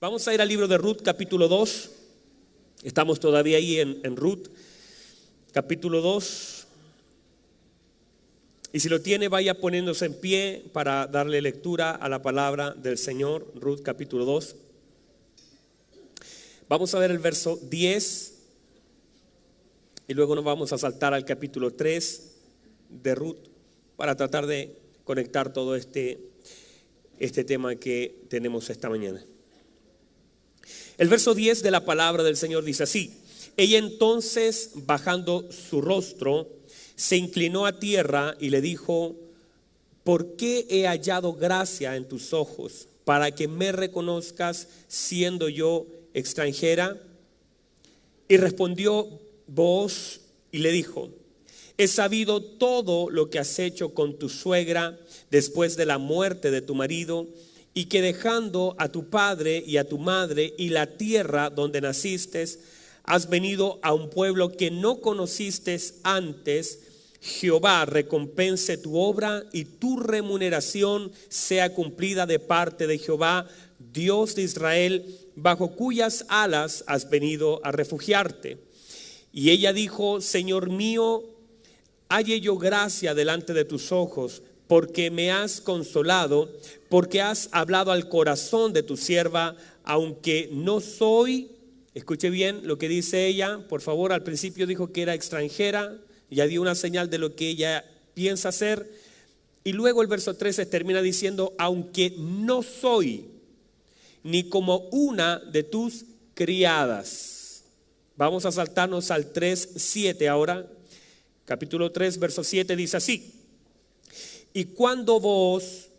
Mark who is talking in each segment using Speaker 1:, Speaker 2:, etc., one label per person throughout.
Speaker 1: Vamos a ir al libro de Ruth, capítulo 2. Estamos todavía ahí en Ruth, capítulo 2. Y si lo tiene, vaya poniéndose en pie para darle lectura a la palabra del Señor. Ruth, capítulo 2. Vamos a ver el verso 10 y luego nos vamos a saltar al capítulo 3 de Ruth para tratar de conectar todo este tema que tenemos esta mañana. El verso 10 de la palabra del Señor dice así: ella entonces, bajando su rostro, se inclinó a tierra y le dijo: ¿por qué he hallado gracia en tus ojos para que me reconozcas siendo yo extranjera? Y respondió Booz y le dijo: he sabido todo lo que has hecho con tu suegra después de la muerte de tu marido, y que dejando a tu padre y a tu madre y la tierra donde naciste, has venido a un pueblo que no conociste antes. Jehová recompense tu obra y tu remuneración sea cumplida de parte de Jehová, Dios de Israel, bajo cuyas alas has venido a refugiarte. Y ella dijo: Señor mío, halle yo gracia delante de tus ojos, porque me has consolado, porque has hablado al corazón de tu sierva, aunque no soy. Escuche bien lo que dice ella, por favor. Al principio dijo que era extranjera, ya dio una señal de lo que ella piensa hacer. Y luego el verso 13 termina diciendo: aunque no soy ni como una de tus criadas. Vamos a saltarnos al 3:7 ahora. Capítulo 3, verso 7 dice así: y cuando Booz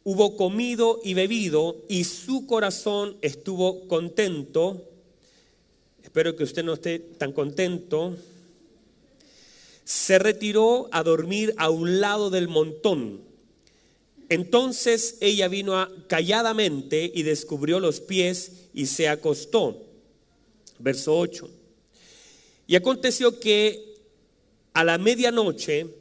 Speaker 1: hubo comido y bebido y su corazón estuvo contento, espero que usted no esté tan contento, se retiró a dormir a un lado del montón. Entonces ella vino calladamente y descubrió los pies y se acostó. Verso 8. Y aconteció que a la medianoche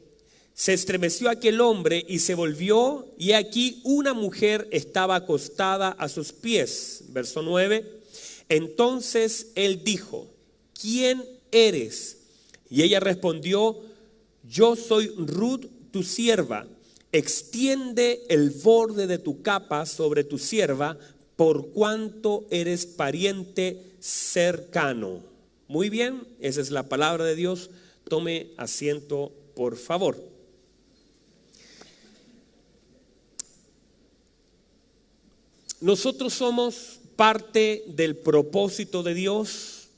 Speaker 1: se estremeció aquel hombre y se volvió, y aquí una mujer estaba acostada a sus pies. Verso 9. Entonces él dijo: ¿quién eres? Y ella respondió: yo soy Ruth, tu sierva. Extiende el borde de tu capa sobre tu sierva, por cuanto eres pariente cercano. Muy bien, esa es la palabra de Dios. Tome asiento, por favor. Nosotros somos parte del propósito de Dios,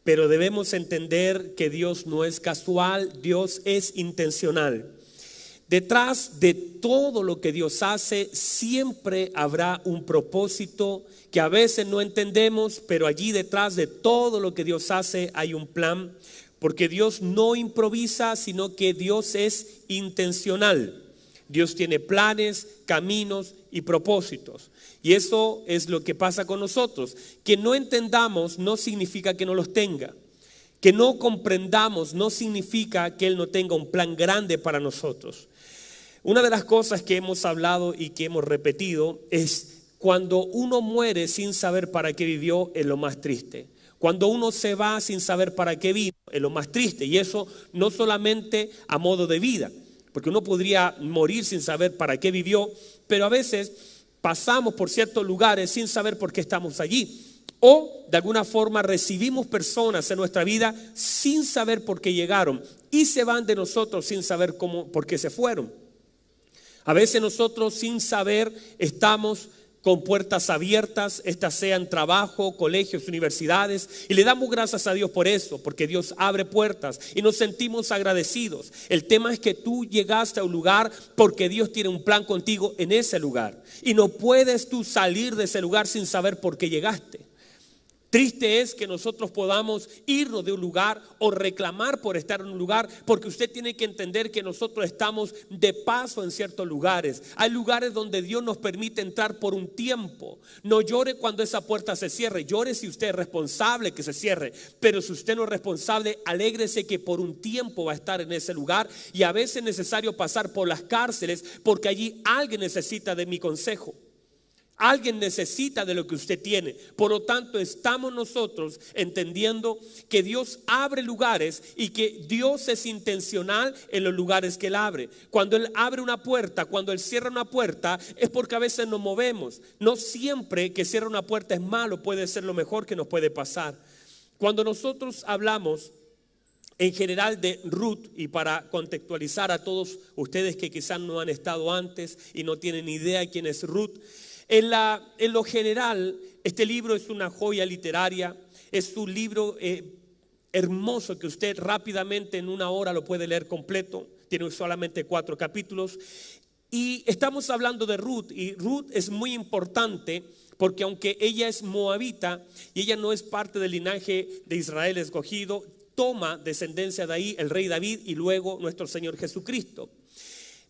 Speaker 1: pero debemos entender que Dios no es casual, Dios es intencional. Detrás de todo lo que Dios hace siempre habrá un propósito que a veces no entendemos, pero allí detrás de todo lo que Dios hace hay un plan, porque Dios no improvisa, sino que Dios es intencional. Dios tiene planes, caminos y propósitos. Y eso es lo que pasa con nosotros. Que no entendamos no significa que no los tenga. Que no comprendamos no significa que Él no tenga un plan grande para nosotros. Una de las cosas que hemos hablado y que hemos repetido es: cuando uno muere sin saber para qué vivió, es lo más triste. Cuando uno se va sin saber para qué vino, es lo más triste. Y eso no solamente a modo de vida, porque uno podría morir sin saber para qué vivió, pero a veces pasamos por ciertos lugares sin saber por qué estamos allí. O de alguna forma recibimos personas en nuestra vida sin saber por qué llegaron y se van de nosotros sin saber por qué se fueron. A veces nosotros sin saber estamos con puertas abiertas, estas sean trabajo, colegios, universidades, y le damos gracias a Dios por eso, porque Dios abre puertas y nos sentimos agradecidos. El tema es que tú llegaste a un lugar porque Dios tiene un plan contigo en ese lugar, y no puedes tú salir de ese lugar sin saber por qué llegaste. Triste es que nosotros podamos irnos de un lugar o reclamar por estar en un lugar, porque usted tiene que entender que nosotros estamos de paso en ciertos lugares. Hay lugares donde Dios nos permite entrar por un tiempo. No llore cuando esa puerta se cierre, llore si usted es responsable que se cierre, pero si usted no es responsable, alégrese que por un tiempo va a estar en ese lugar, y a veces es necesario pasar por las cárceles porque allí alguien necesita de mi consejo. Alguien necesita de lo que usted tiene. Por lo tanto, estamos nosotros entendiendo que Dios abre lugares y que Dios es intencional en los lugares que Él abre. Cuando Él abre una puerta, cuando Él cierra una puerta, es porque a veces nos movemos. No siempre que cierra una puerta es malo, puede ser lo mejor que nos puede pasar. Cuando nosotros hablamos en general de Ruth, y para contextualizar a todos ustedes que quizás no han estado antes y no tienen idea de quién es Ruth, en lo general, este libro es una joya literaria, es un libro hermoso que usted rápidamente en una hora lo puede leer completo, tiene solamente 4 capítulos. Y estamos hablando de Ruth, y Ruth es muy importante porque aunque ella es moabita y ella no es parte del linaje de Israel escogido, toma descendencia de ahí el rey David y luego nuestro Señor Jesucristo.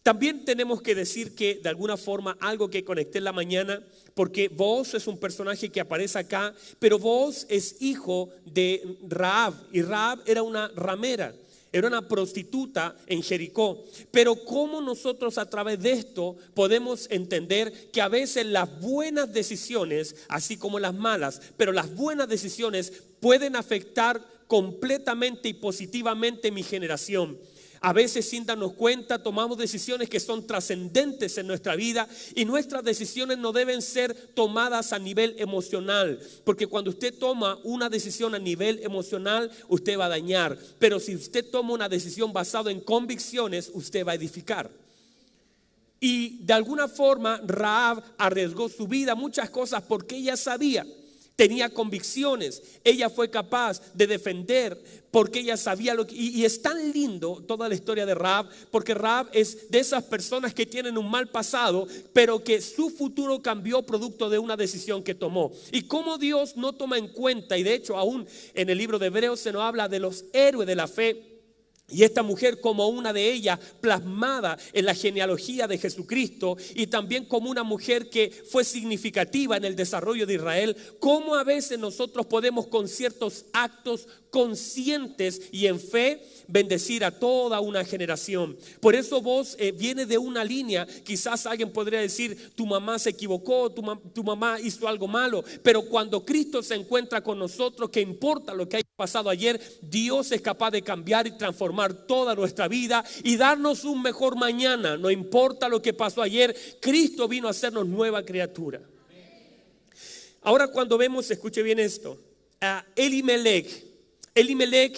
Speaker 1: También tenemos que decir que de alguna forma algo que conecté en la mañana, porque Booz es un personaje que aparece acá, pero Booz es hijo de Rahab, y Rahab era una ramera, era una prostituta en Jericó. Pero cómo nosotros a través de esto podemos entender que a veces las buenas decisiones, así como las malas, pero las buenas decisiones pueden afectar completamente y positivamente mi generación. A veces sin darnos cuenta tomamos decisiones que son trascendentes en nuestra vida, y nuestras decisiones no deben ser tomadas a nivel emocional, porque cuando usted toma una decisión a nivel emocional usted va a dañar, pero si usted toma una decisión basada en convicciones usted va a edificar. Y de alguna forma Rahab arriesgó su vida, muchas cosas, porque ella sabía, tenía convicciones, ella fue capaz de defender porque ella sabía lo que, y es tan lindo toda la historia de Rahab, porque Rahab es de esas personas que tienen un mal pasado, pero que su futuro cambió producto de una decisión que tomó. Y cómo Dios no toma en cuenta, y de hecho aún en el libro de Hebreos se nos habla de los héroes de la fe, y esta mujer como una de ellas plasmada en la genealogía de Jesucristo, y también como una mujer que fue significativa en el desarrollo de Israel. Cómo a veces nosotros podemos con ciertos actos conscientes y en fe bendecir a toda una generación. Por eso vos viene de una línea. Quizás alguien podría decir: tu mamá se equivocó, tu mamá hizo algo malo, pero cuando Cristo se encuentra con nosotros, que importa lo que haya pasado ayer, Dios es capaz de cambiar y transformar toda nuestra vida y darnos un mejor mañana. No importa lo que pasó ayer, Cristo vino a hacernos nueva criatura. Ahora cuando vemos, escuche bien esto, a Elimelech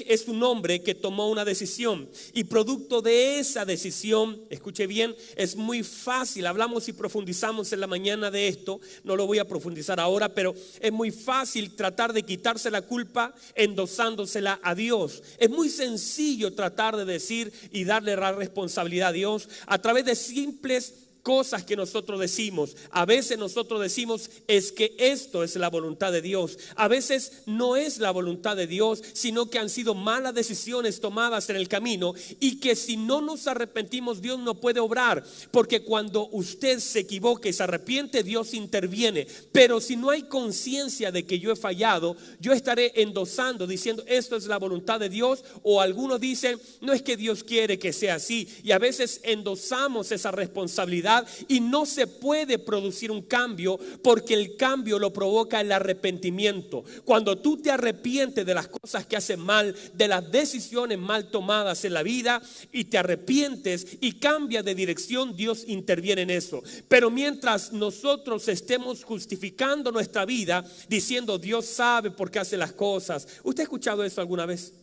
Speaker 1: es un hombre que tomó una decisión, y producto de esa decisión, escuche bien, es muy fácil, hablamos y profundizamos en la mañana de esto, no lo voy a profundizar ahora, pero es muy fácil tratar de quitarse la culpa endosándosela a Dios. Es muy sencillo tratar de decir y darle la responsabilidad a Dios a través de simples cosas que nosotros decimos. A veces nosotros decimos: es que esto es la voluntad de Dios. A veces no es la voluntad de Dios, sino que han sido malas decisiones tomadas en el camino, y que si no nos arrepentimos Dios no puede obrar, porque cuando usted se equivoca y se arrepiente, Dios interviene. Pero si no hay conciencia de que yo he fallado, yo estaré endosando, diciendo: esto es la voluntad de Dios, o algunos dicen: no, es que Dios quiere que sea así, y a veces endosamos esa responsabilidad. Y no se puede producir un cambio, porque el cambio lo provoca el arrepentimiento. Cuando tú te arrepientes de las cosas que haces mal, de las decisiones mal tomadas en la vida, y te arrepientes y cambias de dirección, Dios interviene en eso. Pero mientras nosotros estemos justificando nuestra vida diciendo: Dios sabe por qué hace las cosas. ¿Usted ha escuchado eso alguna vez?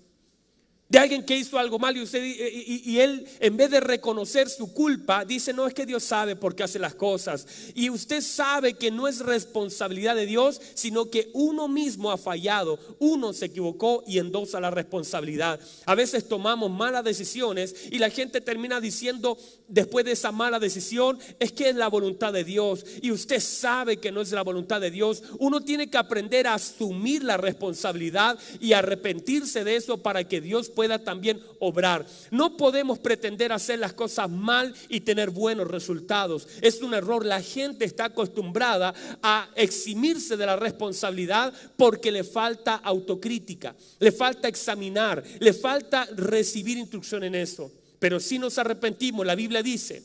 Speaker 1: De alguien que hizo algo mal, y él, en vez de reconocer su culpa, dice: no, es que Dios sabe por qué hace las cosas. Y usted sabe que no es responsabilidad de Dios, sino que uno mismo ha fallado, uno se equivocó y endosa la responsabilidad. A veces tomamos malas decisiones y la gente termina diciendo después de esa mala decisión: es que es la voluntad de Dios. Y usted sabe que no es la voluntad de Dios. Uno tiene que aprender a asumir la responsabilidad y arrepentirse de eso para que Dios pueda también obrar. No podemos pretender hacer las cosas mal y tener buenos resultados. Es un error. La gente está acostumbrada a eximirse de la responsabilidad porque le falta autocrítica, le falta examinar, le falta recibir instrucción en eso. Pero si nos arrepentimos, la Biblia dice: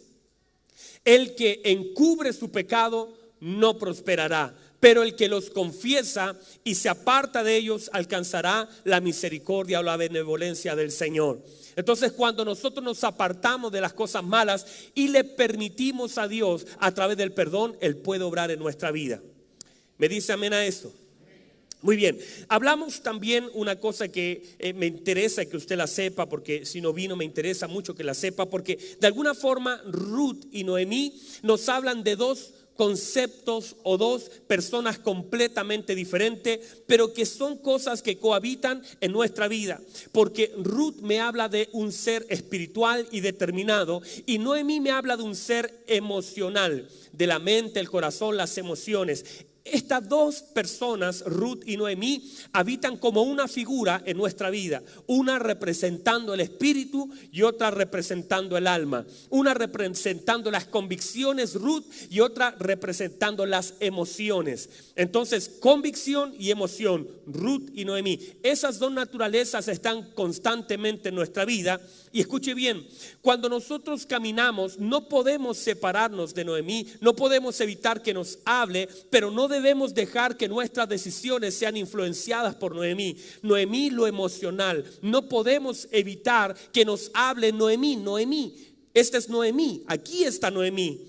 Speaker 1: el que encubre su pecado no prosperará, pero el que los confiesa y se aparta de ellos alcanzará la misericordia o la benevolencia del Señor. Entonces, cuando nosotros nos apartamos de las cosas malas y le permitimos a Dios a través del perdón, Él puede obrar en nuestra vida. ¿Me dice amén a eso? Muy bien, hablamos también una cosa que me interesa que usted la sepa, porque si no vino me interesa mucho que la sepa, porque de alguna forma Ruth y Noemí nos hablan de dos conceptos o dos personas completamente diferentes, pero que son cosas que cohabitan en nuestra vida, porque Ruth me habla de un ser espiritual y determinado, y Noemí me habla de un ser emocional, de la mente, el corazón, las emociones. Estas dos personas, Ruth y Noemí, habitan como una figura en nuestra vida. Una representando el espíritu y otra representando el alma. Una representando las convicciones, Ruth, y otra representando las emociones. Entonces, convicción y emoción, Ruth y Noemí. Esas dos naturalezas están constantemente en nuestra vida. Y escuche bien, cuando nosotros caminamos no podemos separarnos de Noemí, no podemos evitar que nos hable, pero no debemos dejar que nuestras decisiones sean influenciadas por Noemí. Noemí, lo emocional, no podemos evitar que nos hable Noemí. Esta es Noemí, aquí está Noemí.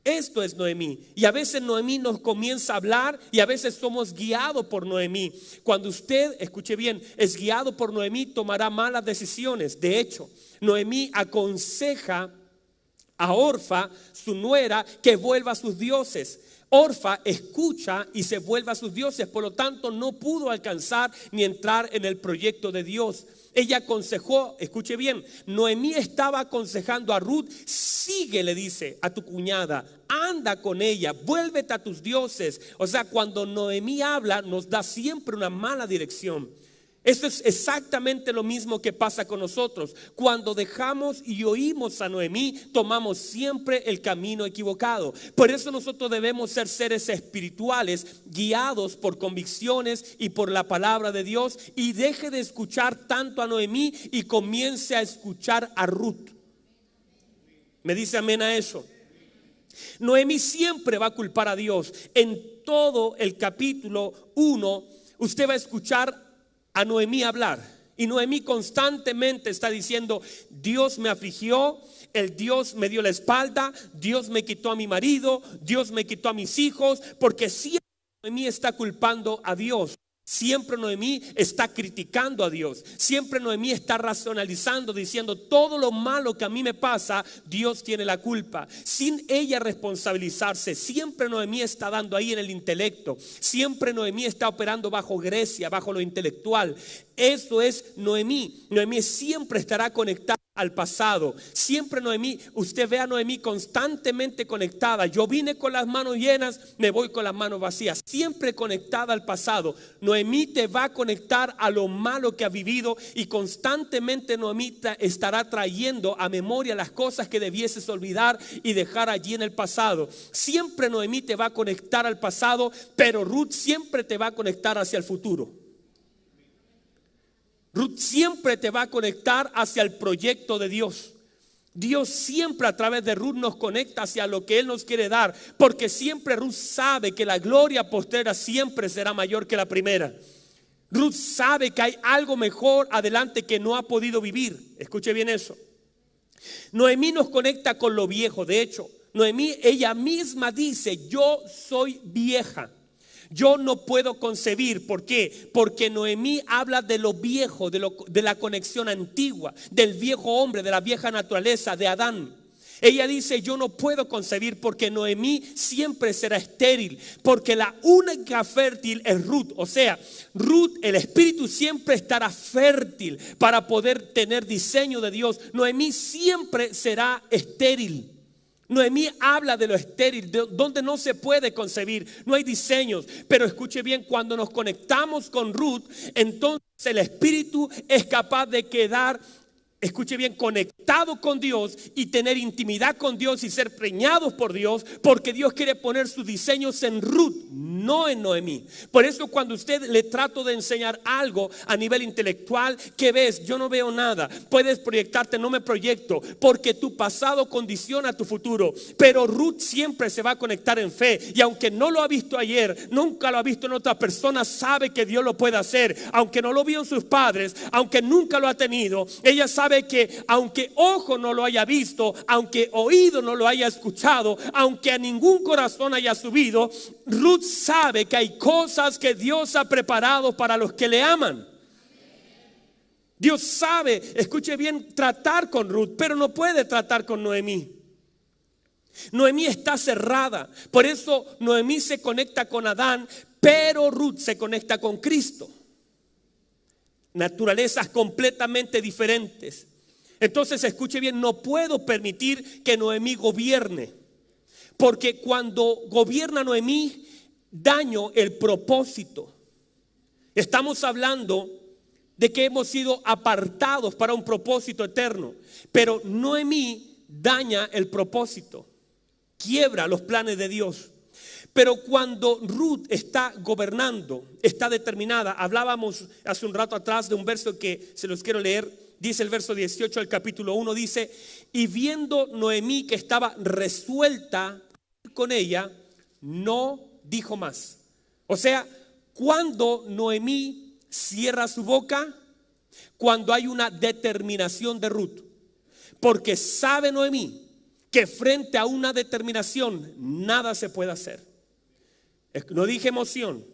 Speaker 1: Esto es Noemí. Y a veces Noemí nos comienza a hablar y a veces somos guiados por Noemí. Cuando usted, escuche bien, es guiado por Noemí, tomará malas decisiones. De hecho, Noemí aconseja a Orfa, su nuera, que vuelva a sus dioses. Orfa escucha y se vuelve a sus dioses, por lo tanto no pudo alcanzar ni entrar en el proyecto de Dios. Ella aconsejó, escuche bien, Noemí estaba aconsejando a Ruth: sigue, le dice a tu cuñada, anda con ella, vuélvete a tus dioses. O sea, cuando Noemí habla, nos da siempre una mala dirección. Esto es exactamente lo mismo que pasa con nosotros. Cuando dejamos y oímos a Noemí, tomamos siempre el camino equivocado. Por eso nosotros debemos ser seres espirituales, guiados por convicciones y por la palabra de Dios. Y deje de escuchar tanto a Noemí y comience a escuchar a Ruth. ¿Me dice amén a eso? Noemí siempre va a culpar a Dios. En todo el capítulo 1, usted va a escuchar a Noemí hablar, y Noemí constantemente está diciendo: Dios me afligió, el Dios me dio la espalda, Dios me quitó a mi marido, Dios me quitó a mis hijos, porque siempre Noemí está culpando a Dios. Siempre Noemí está criticando a Dios. Siempre Noemí está racionalizando, diciendo: todo lo malo que a mí me pasa, Dios tiene la culpa, sin ella responsabilizarse. Siempre Noemí está dando ahí en el intelecto. Siempre Noemí está operando bajo Grecia, bajo lo intelectual. Eso es Noemí. Noemí siempre estará conectada al pasado. Siempre Noemí, usted ve a Noemí constantemente conectada. Yo vine con las manos llenas, me voy con las manos vacías. Siempre conectada al pasado. Noemí te va a conectar a lo malo que ha vivido, y constantemente Noemí estará trayendo a memoria las cosas que debieses olvidar y dejar allí en el pasado. Siempre Noemí te va a conectar al pasado, pero Ruth siempre te va a conectar hacia el futuro. Ruth siempre te va a conectar hacia el proyecto de Dios. Dios siempre a través de Ruth nos conecta hacia lo que Él nos quiere dar, porque siempre Ruth sabe que la gloria postrera siempre será mayor que la primera. Ruth sabe que hay algo mejor adelante que no ha podido vivir. Escuche bien eso. Noemí nos conecta con lo viejo. De hecho, Noemí ella misma dice: yo soy vieja, yo no puedo concebir. ¿Por qué? Porque Noemí habla de lo viejo, de la conexión antigua, del viejo hombre, de la vieja naturaleza, de Adán. Ella dice: yo no puedo concebir, porque Noemí siempre será estéril, porque la única fértil es Ruth. O sea, Ruth, el espíritu siempre estará fértil para poder tener diseño de Dios. Noemí siempre será estéril. Noemí habla de lo estéril, de donde no se puede concebir, no hay diseños. Pero escuche bien, cuando nos conectamos con Ruth, entonces el espíritu es capaz de quedar escuche bien, conectado con Dios y tener intimidad con Dios y ser preñados por Dios, porque Dios quiere poner sus diseños en Ruth, no en Noemí. Por eso cuando usted le trato de enseñar algo a nivel intelectual, ¿qué ves? Yo no veo nada. Puedes proyectarte, no me proyecto, porque tu pasado condiciona tu futuro. Pero Ruth siempre se va a conectar en fe, y aunque no lo ha visto ayer, nunca lo ha visto en otra persona, sabe que Dios lo puede hacer. Aunque no lo vio en sus padres, aunque nunca lo ha tenido, ella sabe que aunque ojo no lo haya visto, aunque oído no lo haya escuchado, aunque a ningún corazón haya subido, Ruth sabe que hay cosas que Dios ha preparado para los que le aman. Dios sabe, escuche bien, tratar con Ruth, pero no puede tratar con Noemí. Noemí está cerrada, por eso Noemí se conecta con Adán, pero Ruth se conecta con Cristo. Naturalezas completamente diferentes. Entonces, escuche bien, no puedo permitir que Noemí gobierne, porque cuando gobierna Noemí, daño el propósito. Estamos hablando de que hemos sido apartados para un propósito eterno, pero Noemí daña el propósito, quiebra los planes de Dios. Pero cuando Ruth está gobernando, está determinada. Hablábamos hace un rato atrás de un verso que se los quiero leer. Dice el verso 18 del capítulo 1, dice: y viendo Noemí que estaba resuelta con ella, no dijo más. O sea, cuando Noemí cierra su boca, cuando hay una determinación de Ruth, porque sabe Noemí que frente a una determinación nada se puede hacer. No dije emoción,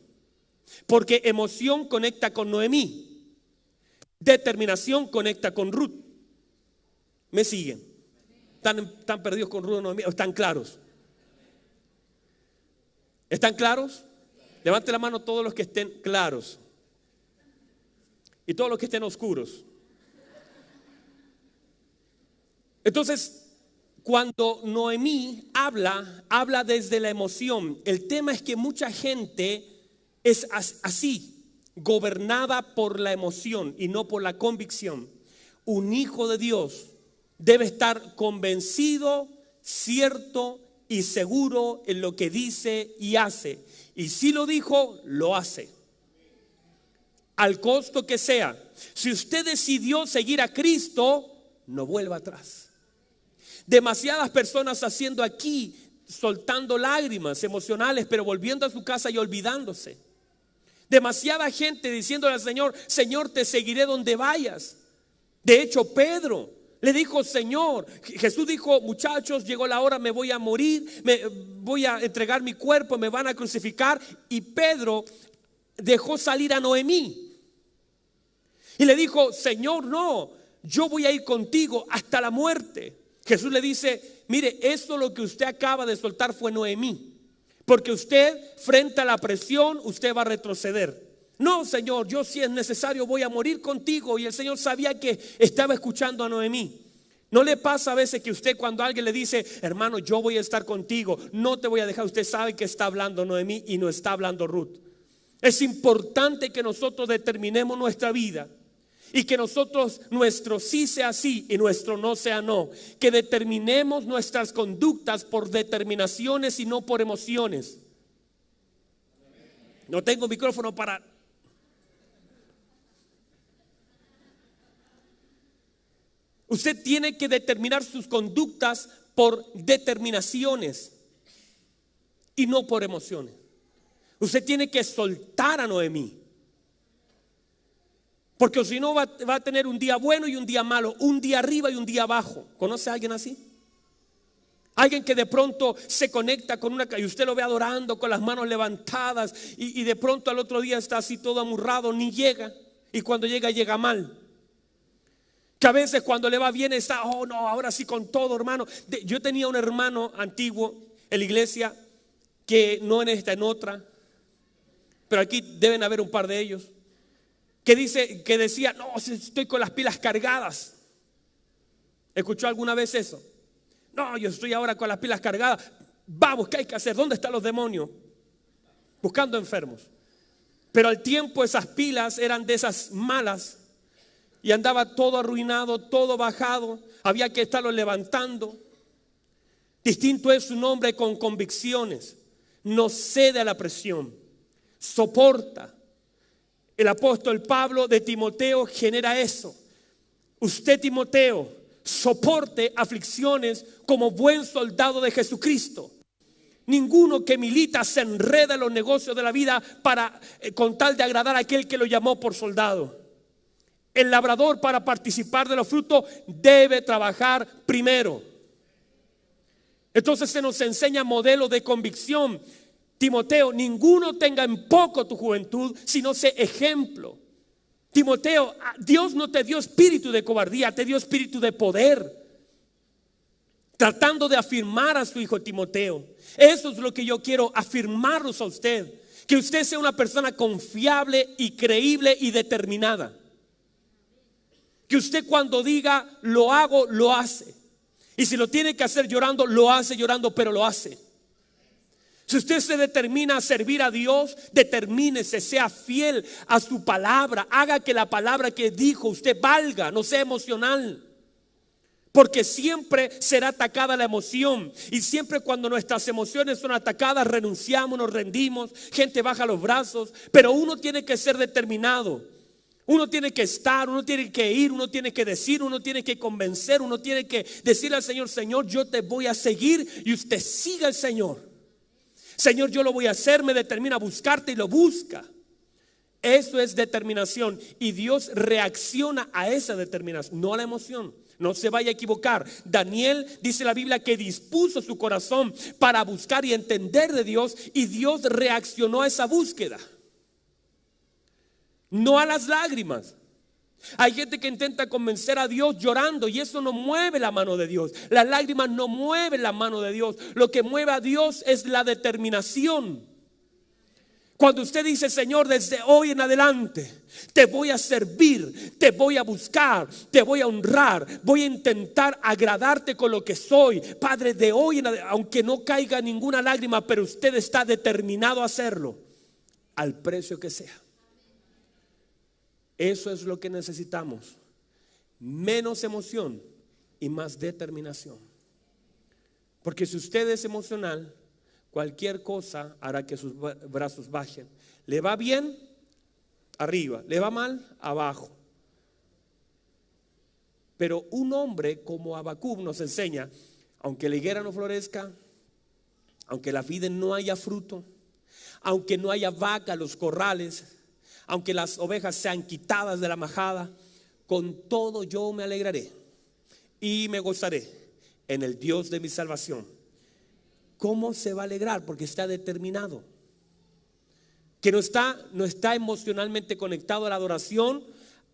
Speaker 1: porque emoción conecta con Noemí, determinación conecta con Ruth. ¿Me siguen? ¿Están perdidos con Ruth o Noemí? ¿O están claros? ¿Están claros? Levante la mano todos los que estén claros y todos los que estén oscuros. Entonces, cuando Noemí habla desde la emoción. El tema es que mucha gente es así, gobernada por la emoción y no por la convicción. Un hijo de Dios debe estar convencido, cierto y seguro en lo que dice y hace. Y si lo dijo, lo hace, al costo que sea. Si usted decidió seguir a Cristo, no vuelva atrás. Demasiadas personas haciendo aquí, soltando lágrimas emocionales, pero volviendo a su casa y olvidándose. Demasiada gente diciéndole al Señor: Señor, te seguiré donde vayas. De hecho, Pedro le dijo: Señor, Jesús dijo: muchachos, llegó la hora, me voy a morir, me voy a entregar mi cuerpo, me van a crucificar. Y Pedro dejó salir a Noemí y le dijo: Señor, no, yo voy a ir contigo hasta la muerte. Jesús le dice: mire, esto lo que usted acaba de soltar fue Noemí, porque usted frente a la presión usted va a retroceder. No, Señor, yo si es necesario voy a morir contigo. Y el Señor sabía que estaba escuchando a Noemí. ¿No le pasa a veces que usted, cuando alguien le dice: hermano, yo voy a estar contigo, no te voy a dejar? Usted sabe que está hablando Noemí y no está hablando Ruth. Es importante que nosotros determinemos nuestra vida y que nosotros, nuestro sí sea sí y nuestro no sea no. Que determinemos nuestras conductas por determinaciones y no por emociones. No tengo micrófono para... Usted tiene que determinar sus conductas por determinaciones y no por emociones. Usted tiene que soltar a Noemí, porque si no va a tener un día bueno y un día malo, un día arriba y un día abajo. ¿Conoce a alguien así? Alguien que de pronto se conecta con una, y usted lo ve adorando con las manos levantadas, y de pronto al otro día está así todo amurrado, ni llega, y cuando llega mal. Que a veces cuando le va bien está: oh no, ahora sí con todo, hermano. Yo tenía un hermano antiguo en la iglesia, que no en esta, en otra, pero aquí deben haber un par de ellos, que decía: no, estoy con las pilas cargadas. ¿Escuchó alguna vez eso? No, yo estoy ahora con las pilas cargadas. Vamos, ¿qué hay que hacer? ¿Dónde están los demonios? Buscando enfermos. Pero al tiempo esas pilas eran de esas malas y andaba todo arruinado, todo bajado, había que estarlo levantando. Distinto es un hombre con convicciones, no cede a la presión, soporta. El apóstol Pablo de Timoteo genera eso. Usted, Timoteo, soporte aflicciones como buen soldado de Jesucristo. Ninguno que milita se enreda en los negocios de la vida con tal de agradar a aquel que lo llamó por soldado. El labrador, para participar de los frutos, debe trabajar primero. Entonces se nos enseña modelo de convicción. Timoteo, ninguno tenga en poco tu juventud, sino sé ejemplo. Timoteo, Dios no te dio espíritu de cobardía, te dio espíritu de poder. Tratando de afirmar a su hijo Timoteo. Eso es lo que yo quiero afirmarlos a usted. Que usted sea una persona confiable y creíble y determinada. Que usted cuando diga lo hago, lo hace. Y si lo tiene que hacer llorando, lo hace llorando, pero lo hace. Si usted se determina a servir a Dios, determínese, sea fiel a su palabra. Haga que la palabra que dijo usted valga, no sea emocional. Porque siempre será atacada la emoción. Y siempre cuando nuestras emociones son atacadas, renunciamos, nos rendimos, gente baja los brazos. Pero uno tiene que ser determinado. Uno tiene que estar, uno tiene que ir, uno tiene que decir, uno tiene que convencer, uno tiene que decirle al Señor: Señor, yo te voy a seguir, y usted siga al Señor. Señor, yo lo voy a hacer, me determina a buscarte, y lo busca. Eso es determinación, y Dios reacciona a esa determinación, no a la emoción. No se vaya a equivocar. Daniel, dice la Biblia, que dispuso su corazón para buscar y entender de Dios, y Dios reaccionó a esa búsqueda, no a las lágrimas. Hay gente que intenta convencer a Dios llorando, y eso no mueve la mano de Dios. Las lágrimas no mueven la mano de Dios. Lo que mueve a Dios es la determinación. Cuando usted dice: Señor, desde hoy en adelante te voy a servir, te voy a buscar, te voy a honrar, voy a intentar agradarte con lo que soy, Padre, de hoy en adelante, aunque no caiga ninguna lágrima, pero usted está determinado a hacerlo, al precio que sea. Eso es lo que necesitamos: menos emoción y más determinación. Porque si usted es emocional, cualquier cosa hará que sus brazos bajen. Le va bien, arriba; le va mal, abajo. Pero un hombre como Habacuc nos enseña: aunque la higuera no florezca, aunque la vid no haya fruto, aunque no haya vaca en los corrales, aunque las ovejas sean quitadas de la majada, con todo yo me alegraré y me gozaré en el Dios de mi salvación. ¿Cómo se va a alegrar? Porque está determinado. Que no está emocionalmente conectado a la adoración,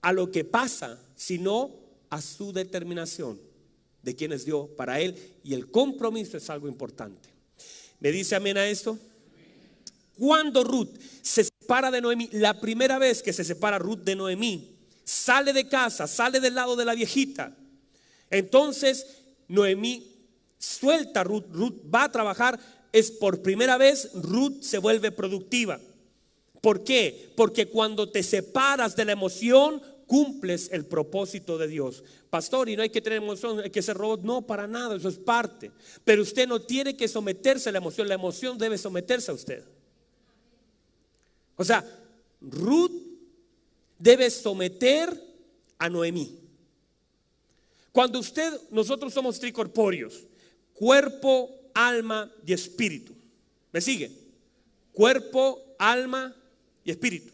Speaker 1: a lo que pasa, sino a su determinación de quién es Dios para él. Y el compromiso es algo importante. ¿Me dice amén a esto? Cuando Ruth se separa de Noemí, la primera vez que se separa Ruth de Noemí, sale de casa, sale del lado de la viejita. Entonces Noemí suelta a Ruth, Ruth va a trabajar. Es por primera vez Ruth se vuelve productiva. ¿Por qué? Porque cuando te separas de la emoción, cumples el propósito de Dios. Pastor, y no hay que tener emoción, hay que ser robot. No, para nada, eso es parte. Pero usted no tiene que someterse a la emoción debe someterse a usted. O sea, Ruth debe someter a Noemí. Cuando nosotros somos tricorpóreos: cuerpo, alma y espíritu. ¿Me sigue? Cuerpo, alma y espíritu.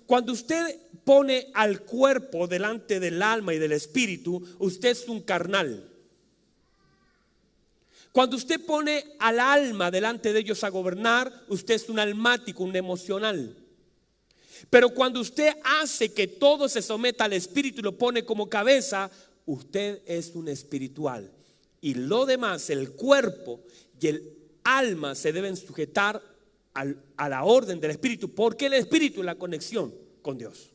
Speaker 1: Cuando usted pone al cuerpo delante del alma y del espíritu, usted es un carnal. Cuando usted pone al alma delante de ellos a gobernar, usted es un almático, un emocional. Pero cuando usted hace que todo se someta al espíritu y lo pone como cabeza, usted es un espiritual. Y lo demás, el cuerpo y el alma, se deben sujetar a la orden del espíritu, porque el espíritu es la conexión con Dios.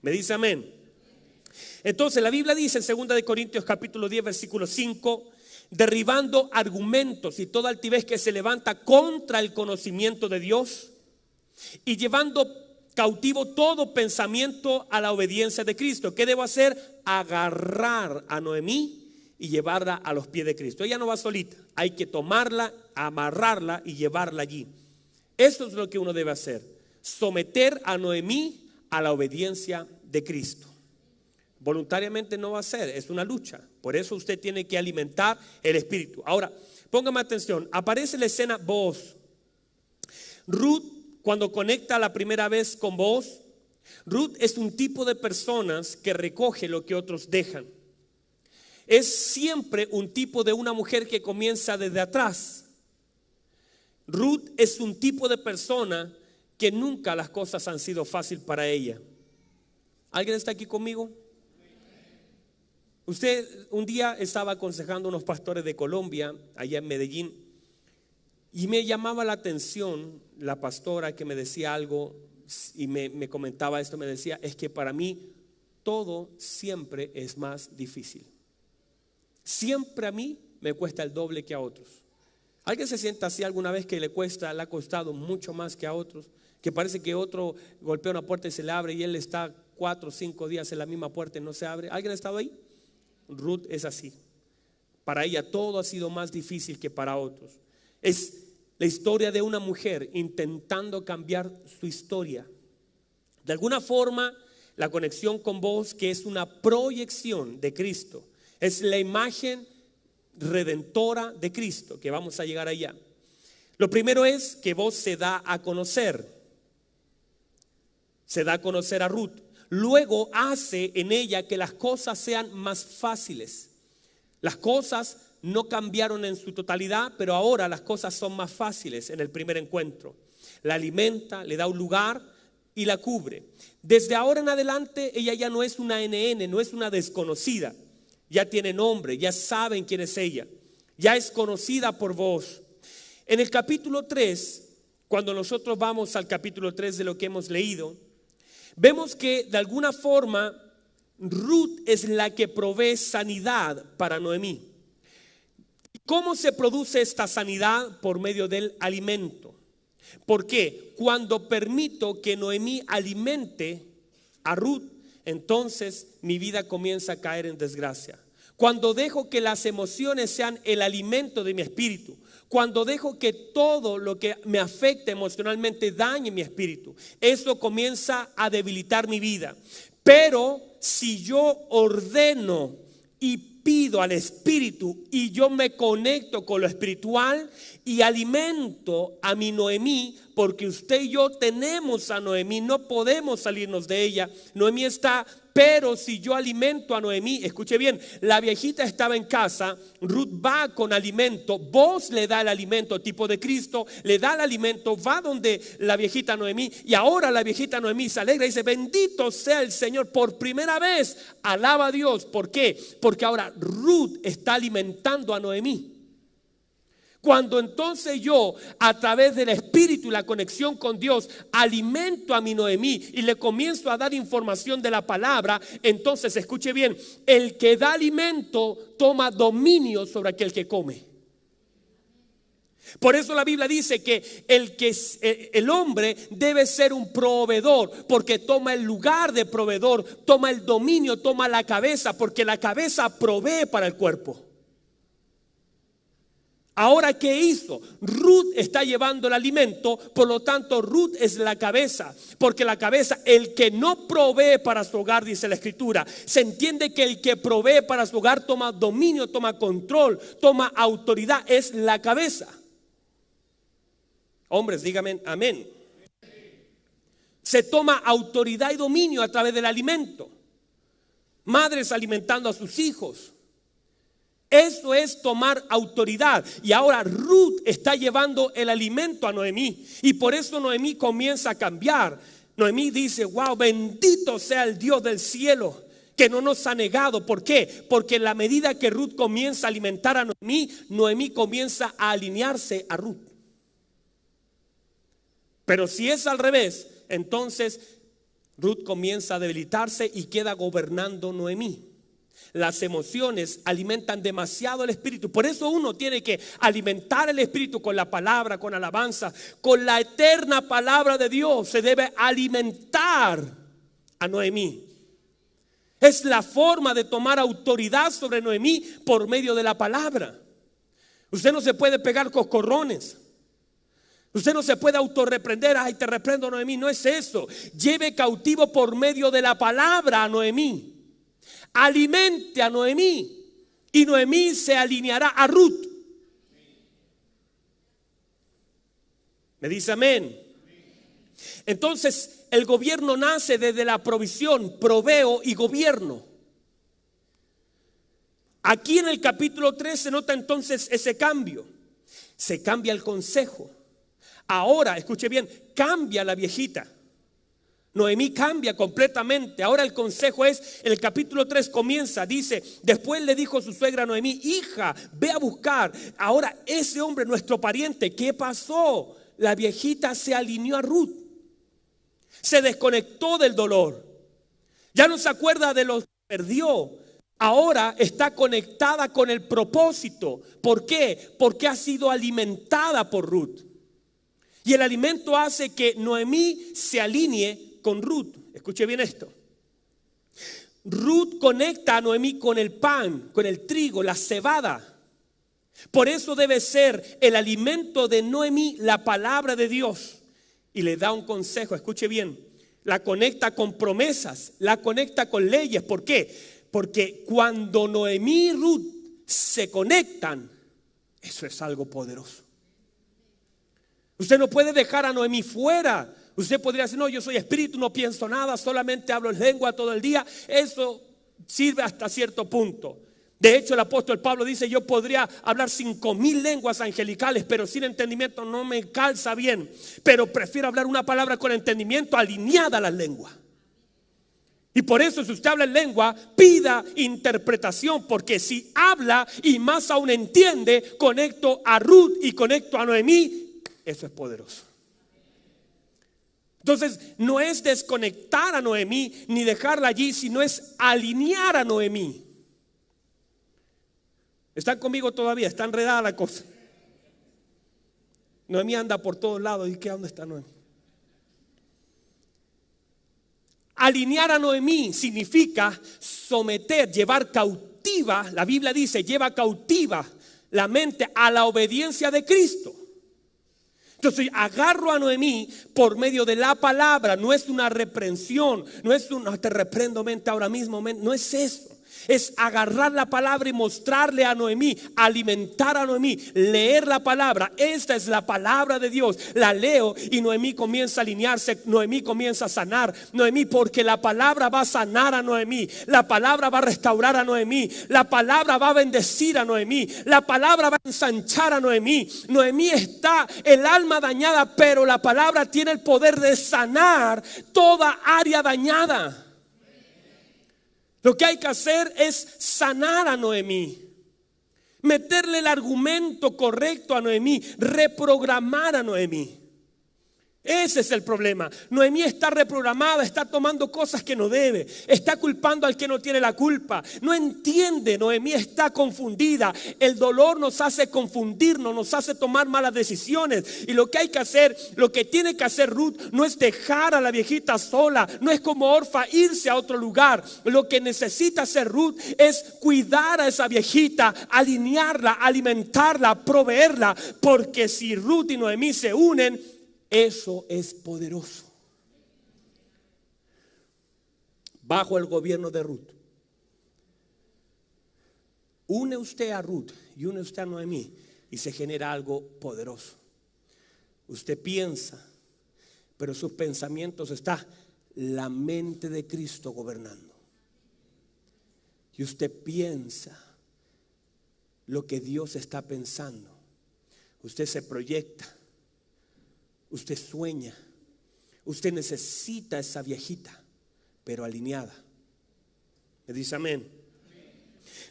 Speaker 1: ¿Me dice amén? Entonces la Biblia dice en 2 Corintios capítulo 10 versículo 5: derribando argumentos y toda altivez que se levanta contra el conocimiento de Dios, y llevando cautivo todo pensamiento a la obediencia de Cristo. ¿Qué debo hacer? Agarrar a Noemí y llevarla a los pies de Cristo. Ella no va solita, hay que tomarla, amarrarla y llevarla allí. Eso es lo que uno debe hacer, someter a Noemí a la obediencia de Cristo. Voluntariamente no va a ser, es una lucha. Por eso usted tiene que alimentar el espíritu. Ahora, póngame atención, aparece la escena Booz. Ruth, cuando conecta la primera vez con Booz, Ruth es un tipo de personas que recoge lo que otros dejan. Es siempre un tipo de una mujer que comienza desde atrás. Ruth es un tipo de persona que nunca las cosas han sido fácil para ella. ¿Alguien está aquí conmigo? Usted un día estaba aconsejando a unos pastores de Colombia, allá en Medellín, y me llamaba la atención la pastora que me decía algo y me comentaba esto, me decía, es que para mí todo siempre es más difícil. Siempre a mí me cuesta el doble que a otros. ¿Alguien se sienta así alguna vez que le ha costado mucho más que a otros? Que parece que otro golpea una puerta y se le abre y él está 4 o 5 días en la misma puerta y no se abre. ¿Alguien ha estado ahí? Ruth es así. Para ella todo ha sido más difícil que para otros. Es la historia de una mujer intentando cambiar su historia. De alguna forma, la conexión con Booz, que es una proyección de Cristo, es la imagen redentora de Cristo, que vamos a llegar allá. Lo primero es que Booz se da a conocer a Ruth. Luego hace en ella que las cosas sean más fáciles. Las cosas no cambiaron en su totalidad, pero ahora las cosas son más fáciles en el primer encuentro. La alimenta, le da un lugar y la cubre. Desde ahora en adelante ella ya no es una NN, no es una desconocida. Ya tiene nombre, ya saben quién es ella. Ya es conocida por Booz. En el capítulo 3, cuando nosotros vamos al capítulo 3 de lo que hemos leído, vemos que de alguna forma Ruth es la que provee sanidad para Noemí. ¿Cómo se produce esta sanidad? Por medio del alimento. ¿Por qué? Cuando permito que Noemí alimente a Ruth, entonces mi vida comienza a caer en desgracia. Cuando dejo que las emociones sean el alimento de mi espíritu, cuando dejo que todo lo que me afecta emocionalmente dañe mi espíritu, eso comienza a debilitar mi vida. Pero si yo ordeno y pido al espíritu y yo me conecto con lo espiritual y alimento a mi Noemí, porque usted y yo tenemos a Noemí, no podemos salirnos de ella. Noemí está, pero si yo alimento a Noemí, escuche bien, la viejita estaba en casa, Ruth va con alimento, Booz le da el alimento, tipo de Cristo, le da el alimento, va donde la viejita Noemí, y ahora la viejita Noemí se alegra y dice, bendito sea el Señor, por primera vez alaba a Dios. ¿Por qué? Porque ahora Ruth está alimentando a Noemí. Cuando entonces yo, a través del espíritu y la conexión con Dios, alimento a mi Noemí y le comienzo a dar información de la palabra, entonces escuche bien, el que da alimento toma dominio sobre aquel que come. Por eso la Biblia dice que el hombre debe ser un proveedor, porque toma el lugar de proveedor, toma el dominio, toma la cabeza, porque la cabeza provee para el cuerpo. Ahora, ¿qué hizo? Ruth está llevando el alimento, por lo tanto Ruth es la cabeza, porque la cabeza, el que no provee para su hogar, dice la escritura, se entiende que el que provee para su hogar toma dominio, toma control, toma autoridad, es la cabeza. Hombres, díganme amén. Se toma autoridad y dominio a través del alimento. Madres alimentando a sus hijos. Eso es tomar autoridad. Y ahora Ruth está llevando el alimento a Noemí. Y por eso Noemí comienza a cambiar. Noemí dice, wow, bendito sea el Dios del cielo, que no nos ha negado. ¿Por qué? Porque en la medida que Ruth comienza a alimentar a Noemí, Noemí comienza a alinearse a Ruth. Pero si es al revés, entonces Ruth comienza a debilitarse y queda gobernando Noemí. Las emociones alimentan demasiado el espíritu. Por eso uno tiene que alimentar el espíritu con la palabra, con alabanza, con la eterna palabra de Dios. Se debe alimentar a Noemí. Es la forma de tomar autoridad sobre Noemí por medio de la palabra. Usted no se puede pegar coscorrones. Usted no se puede autorreprender. Ay, te reprendo, Noemí. No es eso. Lleve cautivo por medio de la palabra a Noemí. Alimente a Noemí y Noemí se alineará a Ruth. ¿Me dice amén? Entonces el gobierno nace desde la provisión, proveo y gobierno. Aquí en el capítulo 3 se nota entonces ese cambio. Se cambia el consejo. Ahora, escuche bien, cambia la viejita. Noemí cambia completamente. Ahora el consejo es, en el capítulo 3 comienza, dice, después le dijo su suegra a Noemí, hija, ve a buscar. Ahora ese hombre, nuestro pariente, ¿qué pasó? La viejita se alineó a Ruth. Se desconectó del dolor. Ya no se acuerda de lo que perdió. Ahora está conectada con el propósito. ¿Por qué? Porque ha sido alimentada por Ruth. Y el alimento hace que Noemí se alinee con Ruth. Escuche bien esto. Ruth conecta a Noemí con el pan, con el trigo, la cebada. Por eso debe ser el alimento de Noemí la palabra de Dios. Y le da un consejo, escuche bien. La conecta con promesas, la conecta con leyes. ¿Por qué? Porque cuando Noemí y Ruth se conectan, eso es algo poderoso. Usted no puede dejar a Noemí fuera. Usted podría decir, no, yo soy espíritu, no pienso nada, solamente hablo en lengua todo el día. Eso sirve hasta cierto punto. De hecho, el apóstol Pablo dice, yo podría hablar 5,000 lenguas angelicales, pero sin entendimiento no me calza bien. Pero prefiero hablar una palabra con entendimiento alineada a la lengua. Y por eso, si usted habla en lengua, pida interpretación, porque si habla y más aún entiende, conecto a Ruth y conecto a Noemí, eso es poderoso. Entonces, no es desconectar a Noemí ni dejarla allí, sino es alinear a Noemí. ¿Están conmigo todavía? Está enredada la cosa. Noemí anda por todos lados. ¿Y qué? ¿Dónde está Noemí? Alinear a Noemí significa someter, llevar cautiva. La Biblia dice, lleva cautiva la mente a la obediencia de Cristo. Entonces agarro a Noemí por medio de la palabra. No es una reprensión, no es un te reprendo mente ahora mismo, no es eso. Es agarrar la palabra y mostrarle a Noemí, alimentar a Noemí, leer la palabra. Esta es la palabra de Dios. La leo y Noemí comienza a alinearse, Noemí comienza a sanar. Noemí, porque la palabra va a sanar a Noemí, la palabra va a restaurar a Noemí, la palabra va a bendecir a Noemí, la palabra va a ensanchar a Noemí. Noemí está el alma dañada, pero la palabra tiene el poder de sanar toda área dañada. Lo que hay que hacer es sanar a Noemí, meterle el argumento correcto a Noemí, reprogramar a Noemí. Ese es el problema. Noemí está reprogramada, está tomando cosas que no debe, está culpando al que no tiene la culpa. No entiende, Noemí está confundida. El dolor nos hace confundirnos, nos hace tomar malas decisiones. Y lo que hay que hacer, lo que tiene que hacer Ruth, no es dejar a la viejita sola, no es como Orfa irse a otro lugar. Lo que necesita hacer Ruth es cuidar a esa viejita, alinearla, alimentarla, proveerla. Porque si Ruth y Noemí se unen, eso es poderoso. Bajo el gobierno de Ruth, une usted a Ruth y une usted a Noemí y se genera algo poderoso. Usted piensa, pero sus pensamientos está la mente de Cristo gobernando. Y usted piensa lo que Dios está pensando. Usted se proyecta. Usted sueña, usted necesita esa viejita, pero alineada. Me dice amén.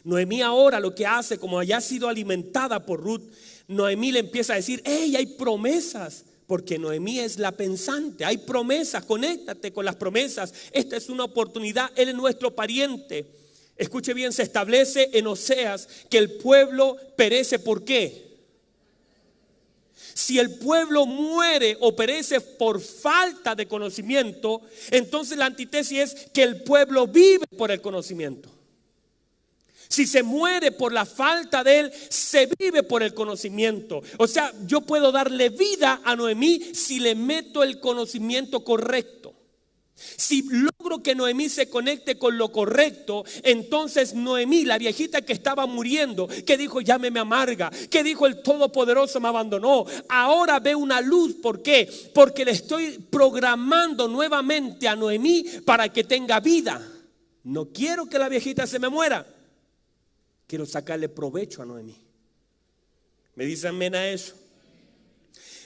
Speaker 1: Noemí ahora lo que hace, como haya sido alimentada por Ruth, Noemí le empieza a decir, hey, hay promesas, porque Noemí es la pensante, hay promesas, conéctate con las promesas, esta es una oportunidad, él es nuestro pariente. Escuche bien, se establece en Oseas que el pueblo perece. ¿Por qué? Si el pueblo muere o perece por falta de conocimiento, entonces la antítesis es que el pueblo vive por el conocimiento. Si se muere por la falta de él, se vive por el conocimiento. O sea, yo puedo darle vida a Noemí si le meto el conocimiento correcto. Si logro que Noemí se conecte con lo correcto, entonces Noemí, la viejita que estaba muriendo, que dijo ya me amarga, que dijo el Todopoderoso me abandonó, ahora ve una luz. ¿Por qué? Porque le estoy programando nuevamente a Noemí para que tenga vida. No quiero que la viejita se me muera, quiero sacarle provecho a Noemí. ¿Me dicen amén a eso?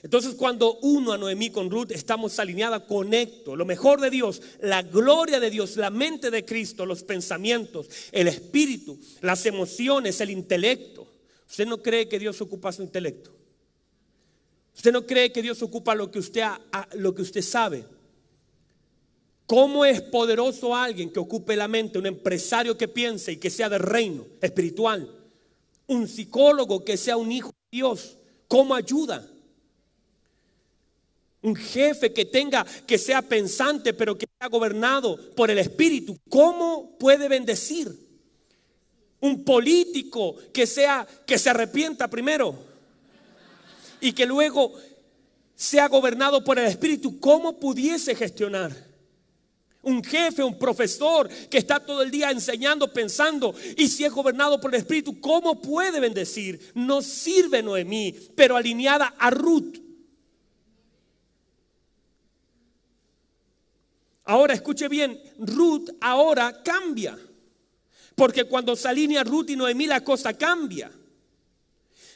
Speaker 1: Entonces, cuando uno a Noemí con Ruth, estamos alineadas, conecto lo mejor de Dios, la gloria de Dios, la mente de Cristo, los pensamientos, el espíritu, las emociones, el intelecto. ¿Usted no cree que Dios ocupa su intelecto? ¿Usted no cree que Dios ocupa lo que usted sabe? ¿Cómo es poderoso alguien que ocupe la mente? Un empresario que piense y que sea del reino espiritual. Un psicólogo que sea un hijo de Dios. ¿Cómo ayuda? Un jefe que sea pensante, pero que sea gobernado por el Espíritu, ¿cómo puede bendecir? Un político que se arrepienta primero y que luego sea gobernado por el Espíritu, ¿cómo pudiese gestionar? Un jefe, un profesor que está todo el día enseñando, pensando, y si es gobernado por el Espíritu, ¿cómo puede bendecir? No sirve Noemí, pero alineada a Ruth. Ahora escuche bien, Ruth ahora cambia, porque cuando se alinea Ruth y Noemí, la cosa cambia.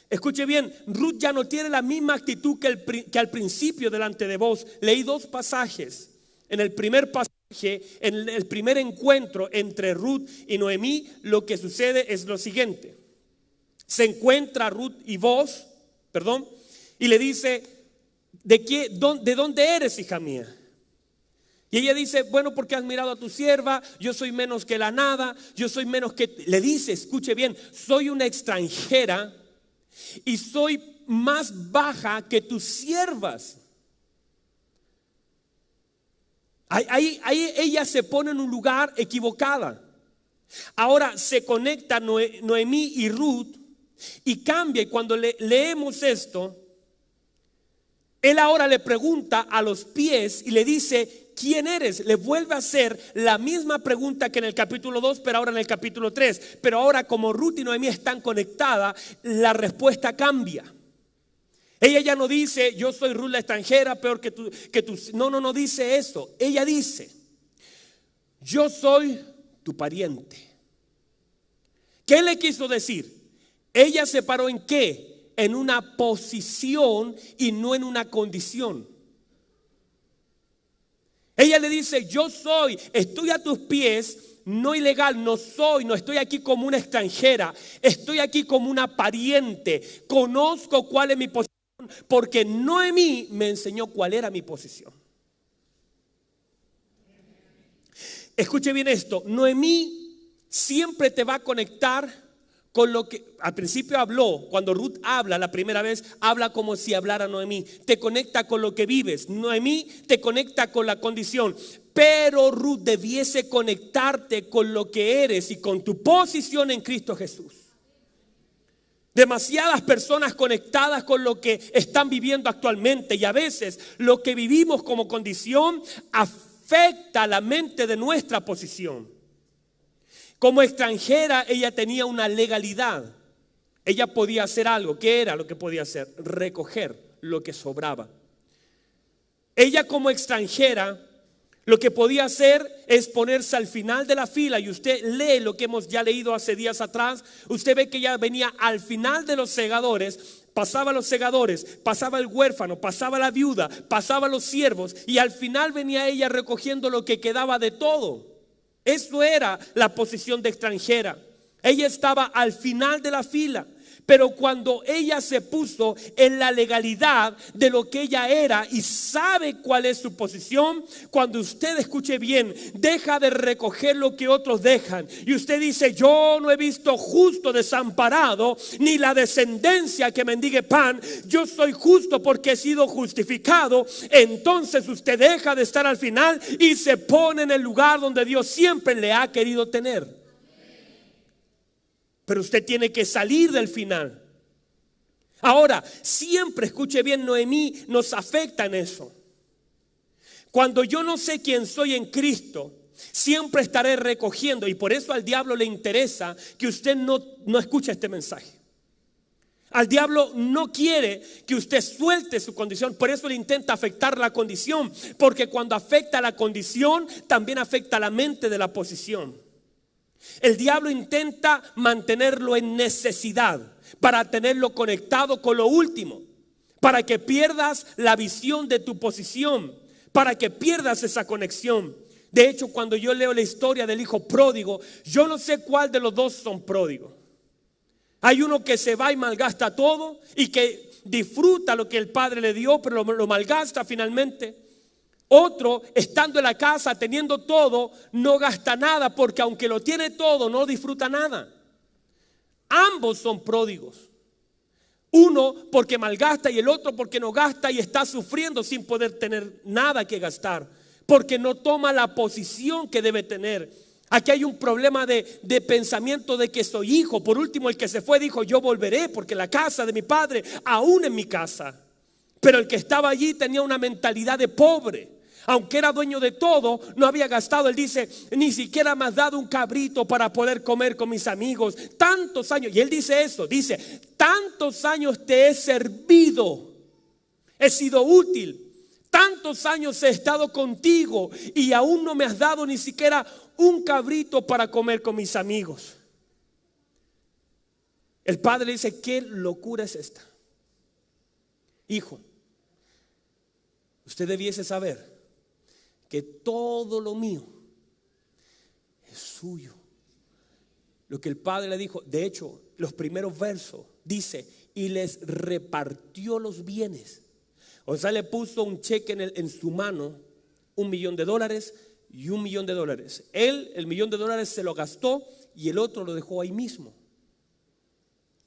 Speaker 1: Escuche bien, Ruth ya no tiene la misma actitud que al principio delante de vos. Leí dos pasajes. En el primer pasaje, en el primer encuentro entre Ruth y Noemí, lo que sucede es lo siguiente. Se encuentra Ruth y vos, y le dice, ¿de dónde eres, hija mía? Y ella dice, bueno, porque has mirado a tu sierva, yo soy menos que la nada, yo soy menos que... Le dice, escuche bien, soy una extranjera y soy más baja que tus siervas. Ahí ella se pone en un lugar equivocada. Ahora se conecta Noemí y Ruth y cambia. Y cuando leemos esto, él ahora le pregunta a los pies y le dice, ¿quién eres? Le vuelve a hacer la misma pregunta que en el capítulo 2, pero ahora en el capítulo 3. Pero ahora, como Ruth y Noemí están conectadas, la respuesta cambia. Ella ya no dice, yo soy Ruth la extranjera, peor que tú. No dice eso. Ella dice, yo soy tu pariente. ¿Qué le quiso decir? Ella se paró ¿en qué? En una posición y no en una condición. Ella le dice, estoy a tus pies, no ilegal, no estoy aquí como una extranjera, estoy aquí como una pariente, conozco cuál es mi posición, porque Noemí me enseñó cuál era mi posición. Escuche bien esto, Noemí siempre te va a conectar con lo que al principio habló. Cuando Ruth habla la primera vez, habla como si hablara Noemí. Te conecta con lo que vives. Noemí te conecta con la condición. Pero Ruth debiese conectarte con lo que eres y con tu posición en Cristo Jesús. Demasiadas personas conectadas con lo que están viviendo actualmente, y a veces lo que vivimos como condición afecta la mente de nuestra posición. Como extranjera, ella tenía una legalidad. Ella podía hacer algo. ¿Qué era lo que podía hacer? Recoger lo que sobraba. Ella, como extranjera, lo que podía hacer es ponerse al final de la fila. Y usted lee lo que hemos ya leído hace días atrás. Usted ve que ella venía al final de los segadores. Pasaba los segadores, pasaba el huérfano, pasaba la viuda, pasaba los siervos, y al final venía ella recogiendo lo que quedaba de todo. Eso era la posición de extranjera. Ella estaba al final de la fila, Pero cuando ella se puso en la legalidad de lo que ella era y sabe cuál es su posición, cuando usted, escuche bien, deja de recoger lo que otros dejan y usted dice: yo no he visto justo desamparado, ni la descendencia que mendigue pan, yo soy justo porque he sido justificado. Entonces usted deja de estar al final y se pone en el lugar donde Dios siempre le ha querido tener. Pero usted tiene que salir del final. Ahora, siempre, escuche bien, Noemí nos afecta en eso. Cuando yo no sé quién soy en Cristo, siempre estaré recogiendo. Y por eso al diablo le interesa que usted no escuche este mensaje. Al diablo no quiere que usted suelte su condición. Por eso le intenta afectar la condición. Porque cuando afecta la condición, también afecta la mente de la posición. El diablo intenta mantenerlo en necesidad para tenerlo conectado con lo último, para que pierdas la visión de tu posición, para que pierdas esa conexión. De hecho, cuando yo leo la historia del hijo pródigo, yo no sé cuál de los dos son pródigos. Hay uno que se va y malgasta todo y que disfruta lo que el padre le dio, pero lo malgasta finalmente. Otro, estando en la casa, teniendo todo, no gasta nada, porque aunque lo tiene todo, no disfruta nada. Ambos son pródigos. Uno porque malgasta y el otro porque no gasta y está sufriendo sin poder tener nada que gastar, porque no toma la posición que debe tener. Aquí hay un problema de pensamiento de que soy hijo. Por último, el que se fue dijo: yo volveré porque la casa de mi padre aún es mi casa. Pero el que estaba allí tenía una mentalidad de pobre. Aunque era dueño de todo, no había gastado. Él dice: ni siquiera me has dado un cabrito para poder comer con mis amigos. Tantos años, y él dice eso, dice: tantos años te he servido, he sido útil, tantos años he estado contigo y aún no me has dado ni siquiera un cabrito para comer con mis amigos. El padre dice: ¿qué locura es esta? Hijo, usted debiese saber que todo lo mío es suyo. Lo que el padre le dijo, de hecho, los primeros versos dice: y les repartió los bienes. O sea, le puso un cheque en su mano, $1 millón y $1 millón. Él, el $1 millón se lo gastó y el otro lo dejó ahí mismo.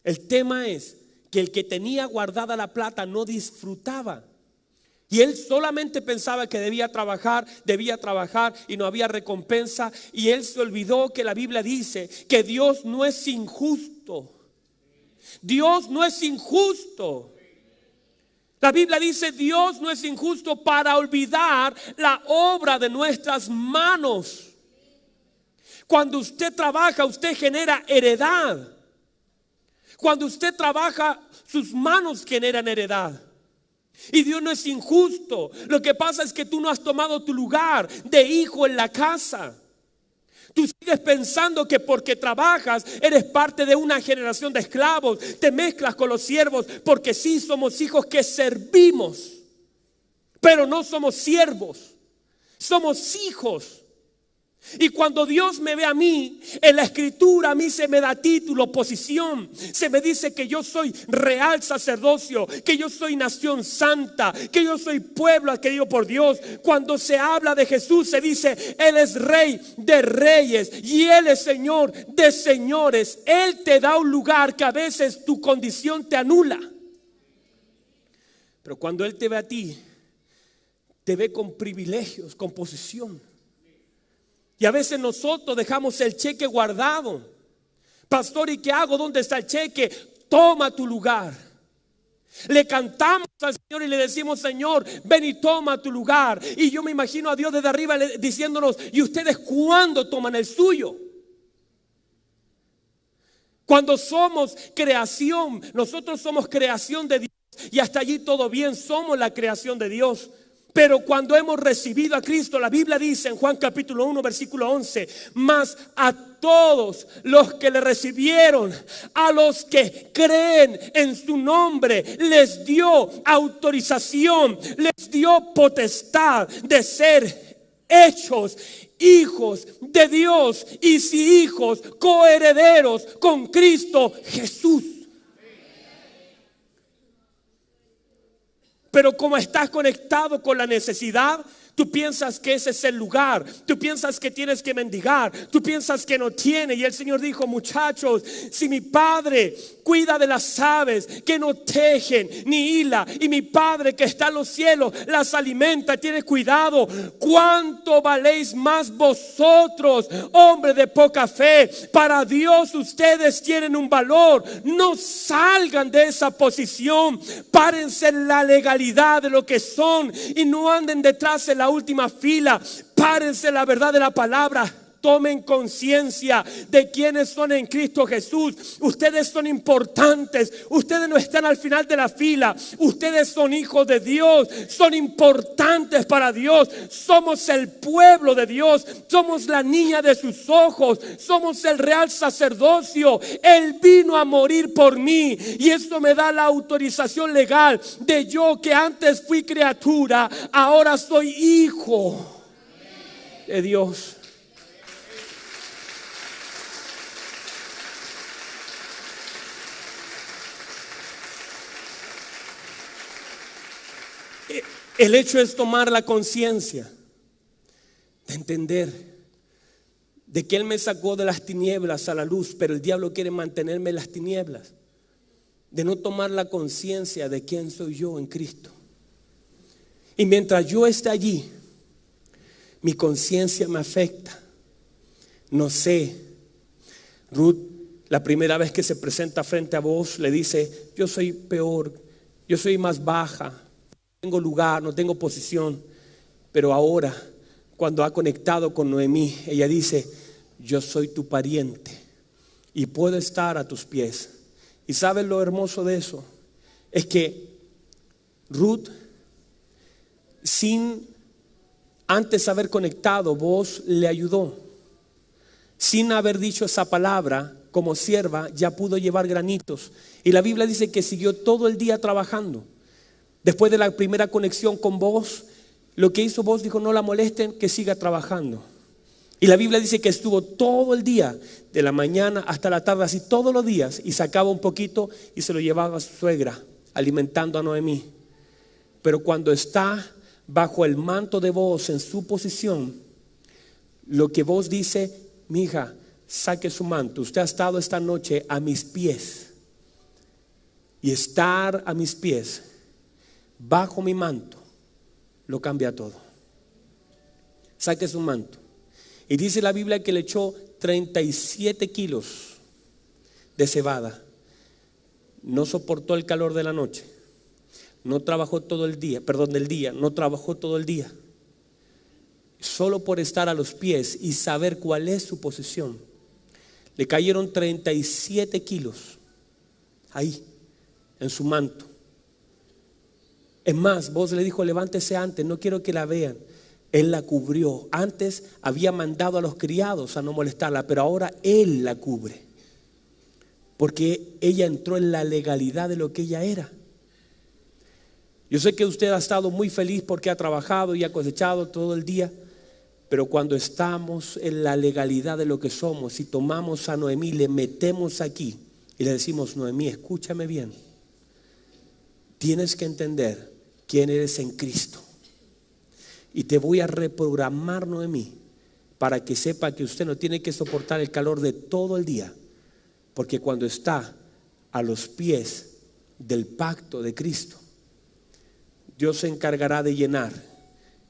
Speaker 1: El tema es que el que tenía guardada la plata no disfrutaba. Y él solamente pensaba que debía trabajar y no había recompensa. Y él se olvidó que la Biblia dice que Dios no es injusto. Dios no es injusto. La Biblia dice: Dios no es injusto para olvidar la obra de nuestras manos. Cuando usted trabaja, usted genera heredad. Cuando usted trabaja, sus manos generan heredad. Y Dios no es injusto. Lo que pasa es que tú no has tomado tu lugar de hijo en la casa. Tú sigues pensando que porque trabajas eres parte de una generación de esclavos. Te mezclas con los siervos porque sí somos hijos que servimos, pero no somos siervos, somos hijos. Y cuando Dios me ve a mí, en la escritura a mí se me da título, posición. Se me dice que yo soy real sacerdocio, que yo soy nación santa, que yo soy pueblo adquirido por Dios. Cuando se habla de Jesús se dice: Él es rey de reyes y Él es señor de señores. Él te da un lugar que a veces tu condición te anula. Pero cuando Él te ve a ti, te ve con privilegios, con posición. Y a veces nosotros dejamos el cheque guardado. Pastor, ¿y qué hago? ¿Dónde está el cheque? Toma tu lugar. Le cantamos al Señor y le decimos: Señor, ven y toma tu lugar. Y yo me imagino a Dios desde arriba diciéndonos: ¿y ustedes cuándo toman el suyo? Cuando somos creación, nosotros somos creación de Dios y hasta allí todo bien, somos la creación de Dios. Pero cuando hemos recibido a Cristo, la Biblia dice en Juan capítulo 1 versículo 11: mas a todos los que le recibieron, a los que creen en su nombre, les dio autorización, les dio potestad de ser hechos hijos de Dios, y si hijos, coherederos con Cristo Jesús. Pero como estás conectado con la necesidad, tú piensas que ese es el lugar. Tú piensas que tienes que mendigar. Tú piensas que no tiene. Y el Señor dijo: muchachos, si mi Padre cuida de las aves que no tejen ni hila, y mi Padre que está en los cielos las alimenta, tiene cuidado, ¿cuánto valéis más vosotros, hombres de poca fe? Para Dios ustedes tienen un valor. No salgan de esa posición. Párense en la legalidad de lo que son y no anden detrás de la última fila. Párense en la verdad de la palabra. Tomen conciencia de quiénes son en Cristo Jesús. Ustedes son importantes. Ustedes no están al final de la fila. Ustedes son hijos de Dios. Son importantes para Dios. Somos el pueblo de Dios. Somos la niña de sus ojos. Somos el real sacerdocio. Él vino a morir por mí. Y esto me da la autorización legal de yo, que antes fui criatura, ahora soy hijo de Dios. El hecho es tomar la conciencia de entender de que Él me sacó de las tinieblas a la luz, pero el diablo quiere mantenerme en las tinieblas. De no tomar la conciencia de quién soy yo en Cristo. Y mientras yo esté allí, mi conciencia me afecta. No sé, Ruth, la primera vez que se presenta frente a vos, le dice: yo soy peor, yo soy más baja, no tengo lugar, no tengo posición. Pero ahora, cuando ha conectado con Noemí, ella dice: yo soy tu pariente y puedo estar a tus pies. ¿Y sabes lo hermoso de eso? Es que Ruth, sin antes haber conectado, vos le ayudó. Sin haber dicho esa palabra, como sierva, ya pudo llevar granitos. Y la Biblia dice que siguió todo el día trabajando. Después de la primera conexión con vos, lo que hizo vos, dijo: no la molesten, que siga trabajando. Y la Biblia dice que estuvo todo el día, de la mañana hasta la tarde, así todos los días, y sacaba un poquito y se lo llevaba a su suegra, alimentando a Noemí. Pero cuando está bajo el manto de vos, en su posición, lo que vos dice: mi hija, saque su manto. Usted ha estado esta noche a mis pies. Y estar a mis pies, bajo mi manto, lo cambia todo. Saque su manto. Y dice la Biblia que le echó 37 kilos de cebada. No soportó el calor de la noche. No trabajó todo el día, del día. No trabajó todo el día. Solo por estar a los pies y saber cuál es su posición, le cayeron 37 kilos ahí, en su manto. Es más, vos le dijo: levántese antes, no quiero que la vean. Él la cubrió. Antes había mandado a los criados a no molestarla, pero ahora Él la cubre, porque ella entró en la legalidad de lo que ella era. Yo sé que usted ha estado muy feliz porque ha trabajado y ha cosechado todo el día, pero cuando estamos en la legalidad de lo que somos y tomamos a Noemí, le metemos aquí y le decimos: Noemí, escúchame bien, tienes que entender quién eres en Cristo. Y te voy a reprogramar, Noemí, para que sepa que usted no tiene que soportar el calor de todo el día, porque cuando está a los pies del pacto de Cristo, Dios se encargará de llenar.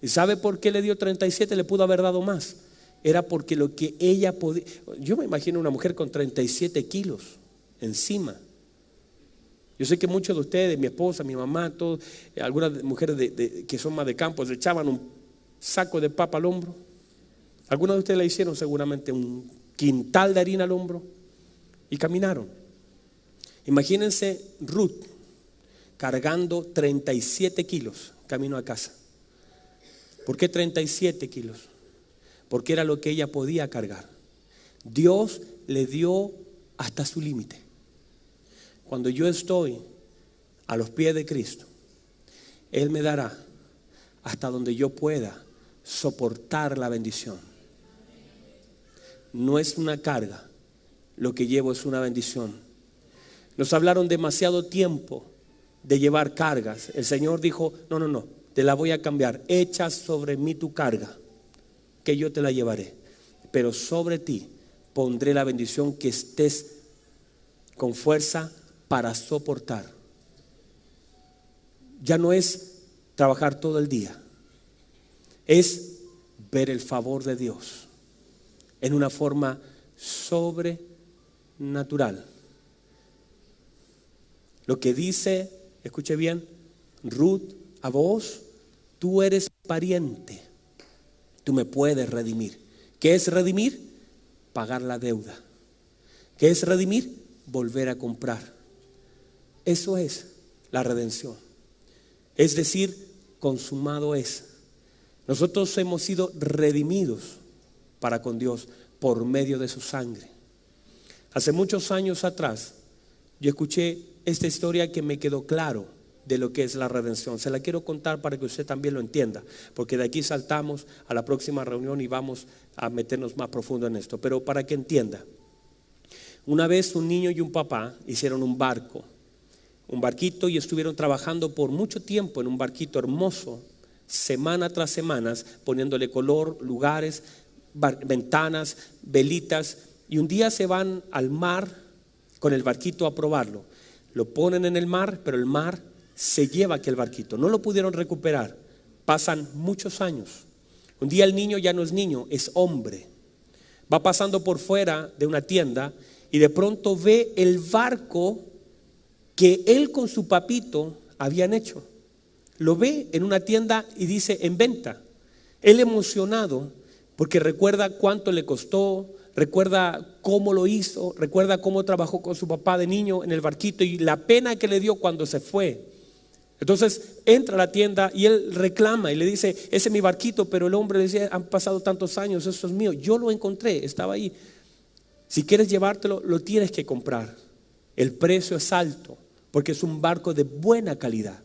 Speaker 1: ¿Y sabe por qué le dio 37? Le pudo haber dado más. Era porque lo que ella podía. Yo me imagino una mujer con 37 kilos encima. Yo sé que muchos de ustedes, mi esposa, mi mamá, todos, algunas mujeres que son más de campo, se echaban un saco de papa al hombro. Algunos de ustedes le hicieron seguramente un quintal de harina al hombro y caminaron. Imagínense Ruth cargando 37 kilos camino a casa. ¿Por qué 37 kilos? Porque era lo que ella podía cargar. Dios le dio hasta su límite. Cuando yo estoy a los pies de Cristo, Él me dará hasta donde yo pueda soportar la bendición. No es una carga, lo que llevo es una bendición. Nos hablaron demasiado tiempo de llevar cargas, el Señor dijo, no, te la voy a cambiar. Echa sobre mí tu carga, que yo te la llevaré. Pero sobre ti pondré la bendición, que estés con fuerza para soportar. Ya no es trabajar todo el día, es ver el favor de Dios en una forma sobrenatural. Lo que dice, escuche bien, Ruth a vos, tú eres pariente, tú me puedes redimir. ¿Qué es redimir? Pagar la deuda. ¿Qué es redimir? Volver a comprar. Eso es la redención. Es decir, consumado es. Nosotros hemos sido redimidos para con Dios por medio de su sangre. Hace muchos años atrás yo escuché esta historia que me quedó claro de lo que es la redención. Se la quiero contar para que usted también lo entienda, porque de aquí saltamos a la próxima reunión y vamos a meternos más profundo en esto. Pero para que entienda, una vez un niño y un papá hicieron un barquito, y estuvieron trabajando por mucho tiempo en un barquito hermoso, semana tras semana, poniéndole color, lugares, ventanas, velitas. Y un día se van al mar con el barquito a probarlo. Lo ponen en el mar, pero el mar se lleva aquel barquito. No lo pudieron recuperar. Pasan muchos años. Un día el niño ya no es niño, es hombre. Va pasando por fuera de una tienda y de pronto ve el barco que él con su papito habían hecho. Lo ve en una tienda y dice en venta. Él emocionado porque recuerda cuánto le costó, recuerda cómo lo hizo, recuerda cómo trabajó con su papá de niño en el barquito y la pena que le dio cuando se fue. Entonces entra a la tienda y él reclama y le dice, ese es mi barquito, pero el hombre le dice, han pasado tantos años, eso es mío, yo lo encontré, estaba ahí. Si quieres llevártelo, lo tienes que comprar. El precio es alto porque es un barco de buena calidad.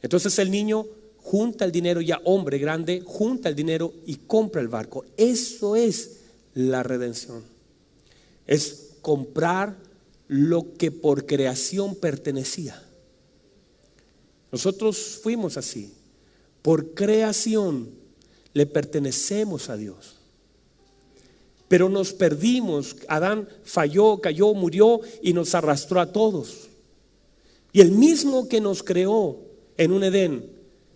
Speaker 1: Entonces el niño junta el dinero, ya hombre grande, junta el dinero y compra el barco. Eso es la redención. Es comprar lo que por creación pertenecía. Nosotros fuimos así. Por creación le pertenecemos a Dios. Pero nos perdimos. Adán falló, cayó, murió y nos arrastró a todos. Y el mismo que nos creó en un Edén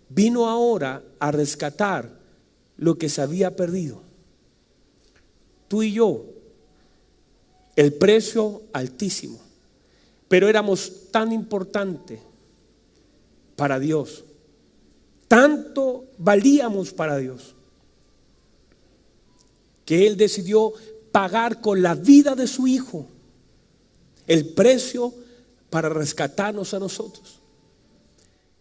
Speaker 1: vino ahora a rescatar lo que se había perdido. Tú y yo, el precio altísimo, pero éramos tan importantes para Dios, tanto valíamos para Dios, que Él decidió pagar con la vida de su Hijo el precio para rescatarnos a nosotros.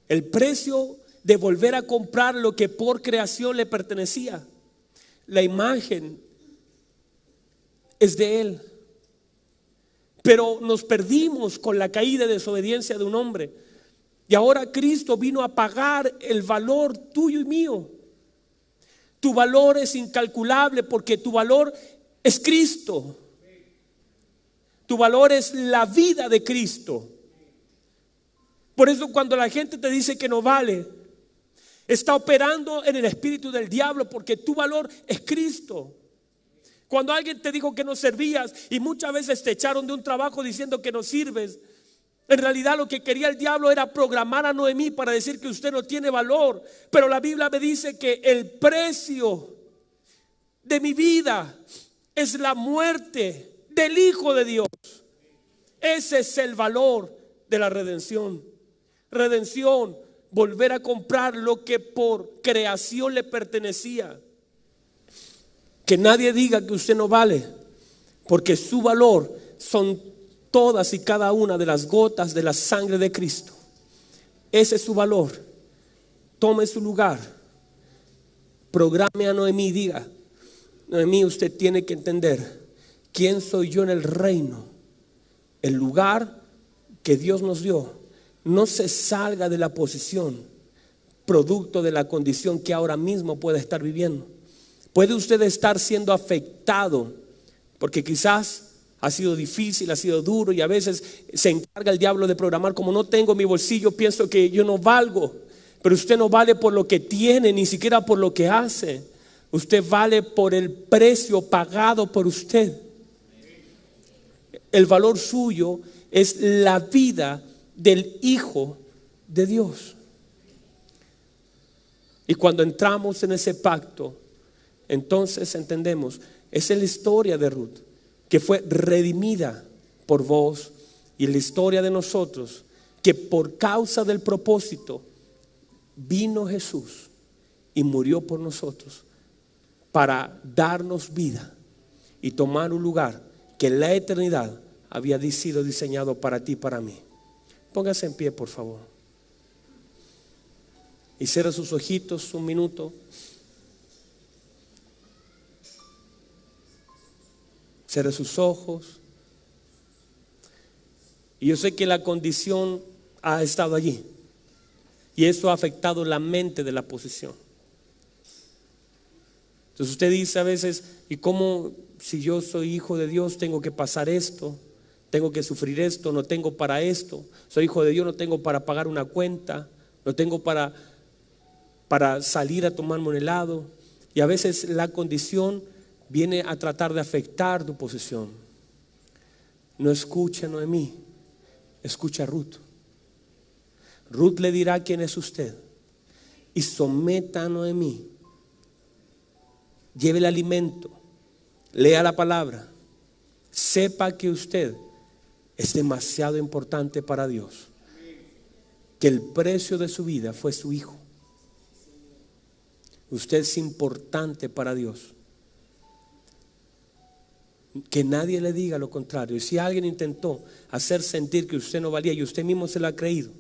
Speaker 1: El precio de volver a comprar lo que por creación le pertenecía. La imagen es de Él. Pero nos perdimos con la caída y desobediencia de un hombre. Y ahora Cristo vino a pagar el valor tuyo y mío. Tu valor es incalculable porque tu valor es Cristo. Tu valor es la vida de Cristo. Por eso cuando la gente te dice que no vale, está operando en el espíritu del diablo, porque tu valor es Cristo. Cuando alguien te dijo que no servías y muchas veces te echaron de un trabajo diciendo que no sirves, en realidad lo que quería el diablo era programar a Noemí para decir que usted no tiene valor. Pero la Biblia me dice que el precio de mi vida es la muerte del Hijo de Dios. Ese es el valor de la redención. Redención, volver a comprar lo que por creación le pertenecía. Que nadie diga que usted no vale, porque su valor son todas y cada una de las gotas de la sangre de Cristo. Ese es su valor. Tome su lugar. Programe a Noemí y diga: Noemí, usted tiene que entender quién soy yo en el reino. El lugar que Dios nos dio. No se salga de la posición producto de la condición que ahora mismo puede estar viviendo. Puede usted estar siendo afectado porque quizás Ha sido difícil, ha sido duro y a veces se encarga el diablo de programar. Como no tengo mi bolsillo, pienso que yo no valgo. Pero usted no vale por lo que tiene, ni siquiera por lo que hace. Usted vale por el precio pagado por usted. El valor suyo es la vida del Hijo de Dios. Y cuando entramos en ese pacto, entonces entendemos, esa es la historia de Ruth, que fue redimida por vos, y la historia de nosotros, que por causa del propósito vino Jesús y murió por nosotros para darnos vida y tomar un lugar que en la eternidad había sido diseñado para ti y para mí. Póngase en pie, por favor, y cierre sus ojitos un minuto. Cierre sus ojos. Y yo sé que la condición ha estado allí, y eso ha afectado la mente de la posición. Entonces usted dice a veces, ¿y cómo si yo soy hijo de Dios tengo que pasar esto? Tengo que sufrir esto, no tengo para esto. Soy hijo de Dios, no tengo para pagar una cuenta, no tengo para salir a tomarme un helado. Y a veces la condición viene a tratar de afectar tu posición. No escucha a Noemí, escucha a Ruth. Ruth le dirá quién es usted y someta a Noemí. Lleve el alimento, lea la palabra, sepa que usted es demasiado importante para Dios, que el precio de su vida fue su hijo. Usted es importante para Dios. Que nadie le diga lo contrario. Y si alguien intentó hacer sentir que usted no valía y usted mismo se lo ha creído.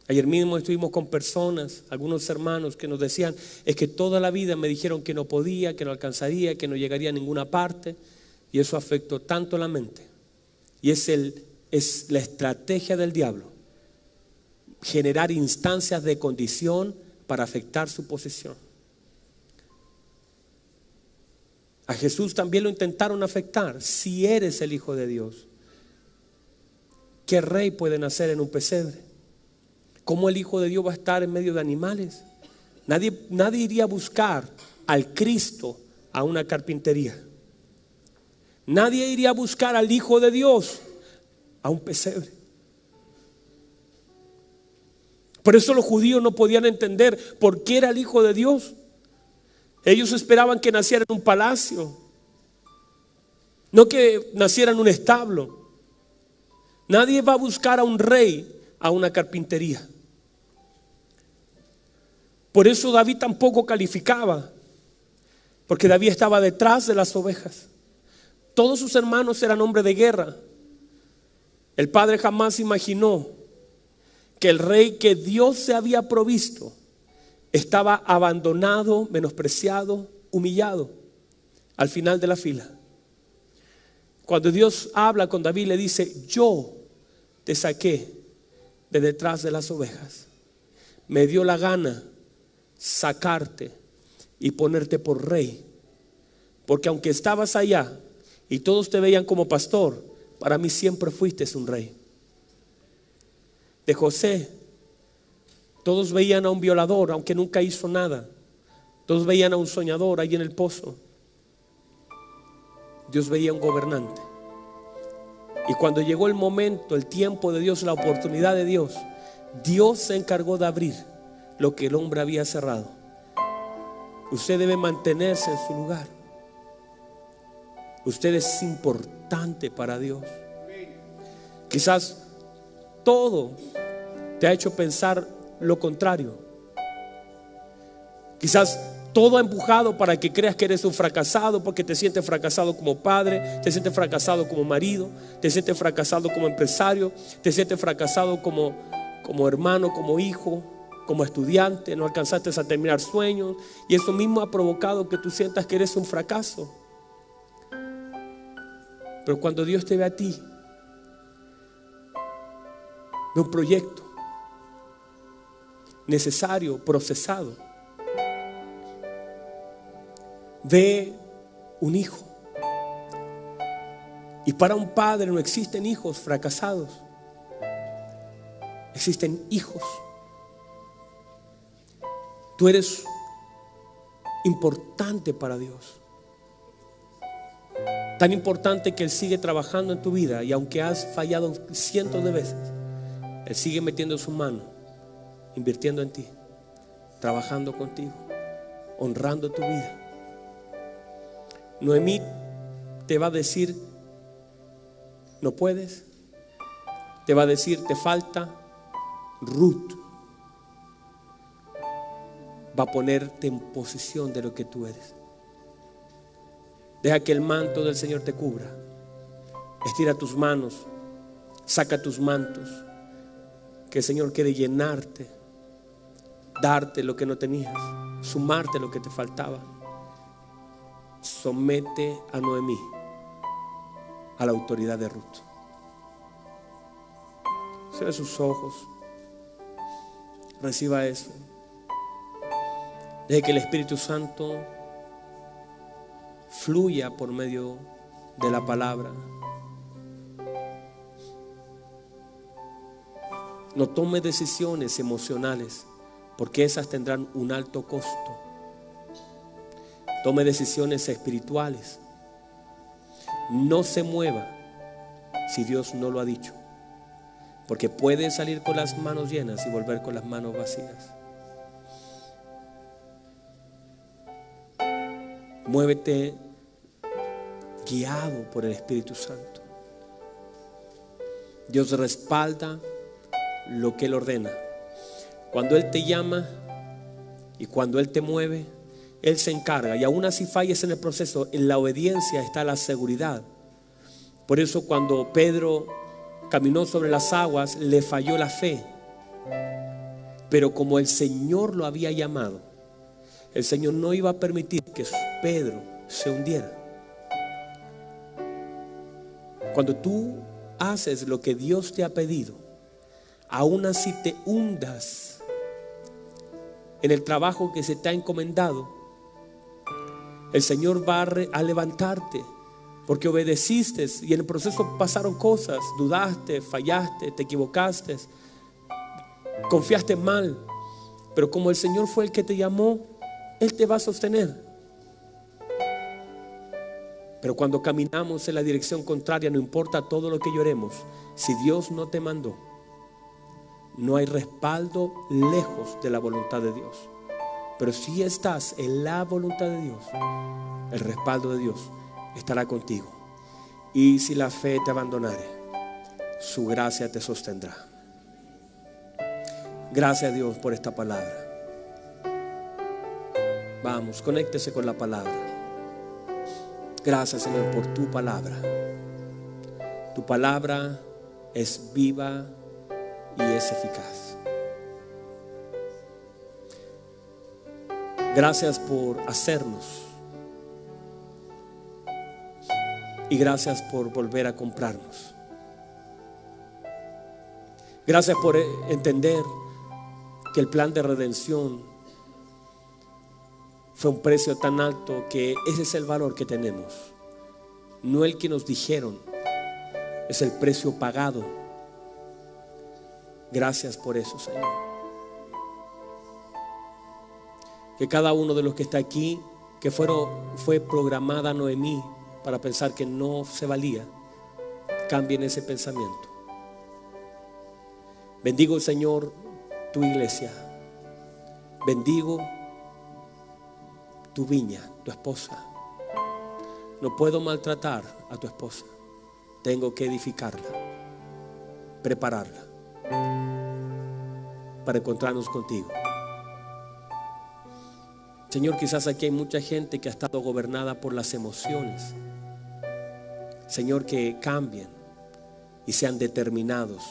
Speaker 1: Ayer mismo estuvimos con personas, algunos hermanos que nos decían, es que toda la vida me dijeron que no podía, que no alcanzaría, que no llegaría a ninguna parte, y eso afectó tanto la mente. Y es la estrategia del diablo, generar instancias de condición para afectar su posición. A Jesús también lo intentaron afectar. Si eres el Hijo de Dios, ¿qué rey puede nacer en un pesebre? ¿Cómo el Hijo de Dios va a estar en medio de animales? Nadie iría a buscar al Cristo a una carpintería. Nadie iría a buscar al Hijo de Dios a un pesebre. Por eso los judíos no podían entender por qué era el Hijo de Dios. Ellos esperaban que naciera en un palacio, no que naciera en un establo. Nadie va a buscar a un rey a una carpintería. Por eso David tampoco calificaba, porque David estaba detrás de las ovejas. Todos sus hermanos eran hombres de guerra. El padre jamás imaginó que el rey que Dios se había provisto estaba abandonado, menospreciado, humillado al final de la fila. Cuando Dios habla con David, le dice: yo te saqué de detrás de las ovejas. Me dio la gana sacarte y ponerte por rey, porque aunque estabas allá y todos te veían como pastor, para mí siempre fuiste un rey. De José, todos veían a un violador, aunque nunca hizo nada. Todos veían a un soñador ahí en el pozo. Dios veía a un gobernante. Y cuando llegó el momento, el tiempo de Dios, la oportunidad de Dios, Dios se encargó de abrir lo que el hombre había cerrado. Usted debe mantenerse en su lugar. Usted es importante para Dios. Quizás todo te ha hecho pensar lo contrario. Quizás todo ha empujado para que creas que eres un fracasado, porque te sientes fracasado como padre, te sientes fracasado como marido, te sientes fracasado como empresario, te sientes fracasado como hermano, como hijo, como estudiante. No alcanzaste a terminar sueños, y eso mismo ha provocado que tú sientas que eres un fracaso. Pero cuando Dios te ve a ti, ve un proyecto necesario, procesado. Ve un hijo. Y para un padre no existen hijos fracasados. Existen hijos. Tú eres importante para Dios. Tan importante que Él sigue trabajando en tu vida. Y aunque has fallado cientos de veces, Él sigue metiendo su mano, invirtiendo en ti, trabajando contigo, honrando tu vida. Noemí te va a decir: no puedes. Te va a decir: te falta. Ruth va a ponerte en posición de lo que tú eres. Deja que el manto del Señor te cubra. Estira tus manos, saca tus mantos, que el Señor quiere llenarte, darte lo que no tenías, sumarte lo que te faltaba. Somete a Noemí a la autoridad de Ruth. Cierre sus ojos, reciba eso. Deje que el Espíritu Santo fluya por medio de la palabra. No tome decisiones emocionales, porque esas tendrán un alto costo. Tome decisiones espirituales. No se mueva si Dios no lo ha dicho, porque puede salir con las manos llenas y volver con las manos vacías. Muévete guiado por el Espíritu Santo. Dios respalda lo que Él ordena. Cuando Él te llama y cuando Él te mueve, Él se encarga. Y aún así falles en el proceso, en la obediencia está la seguridad. Por eso cuando Pedro caminó sobre las aguas, le falló la fe. Pero como el Señor lo había llamado, el Señor no iba a permitir que Pedro se hundiera. Cuando tú haces lo que Dios te ha pedido, aún así te hundas en el trabajo que se te ha encomendado, el Señor va a levantarte, porque obedeciste y en el proceso pasaron cosas. Dudaste, fallaste, te equivocaste, confiaste mal, pero como el Señor fue el que te llamó, Él te va a sostener. Pero cuando caminamos en la dirección contraria, no importa todo lo que lloremos, si Dios no te mandó, no hay respaldo lejos de la voluntad de Dios. Pero si estás en la voluntad de Dios, el respaldo de Dios estará contigo. Y si la fe te abandonare, su gracia te sostendrá. Gracias a Dios por esta palabra. Vamos, conéctese con la palabra. Gracias, Señor, por tu palabra. Tu palabra es viva y es eficaz. Gracias por hacernos. Y gracias por volver a comprarnos. Gracias por entender que el plan de redención fue un precio tan alto que ese es el valor que tenemos. No el que nos dijeron, es el precio pagado. Gracias por eso, Señor. Que cada uno de los que está aquí, que fue programada Noemí para pensar que no se valía, cambien ese pensamiento. Bendigo, Señor, tu iglesia. Bendigo tu viña, tu esposa. No puedo maltratar a tu esposa. Tengo que edificarla, prepararla para encontrarnos contigo. Señor, quizás aquí hay mucha gente que ha estado gobernada por las emociones. Señor, que cambien y sean determinados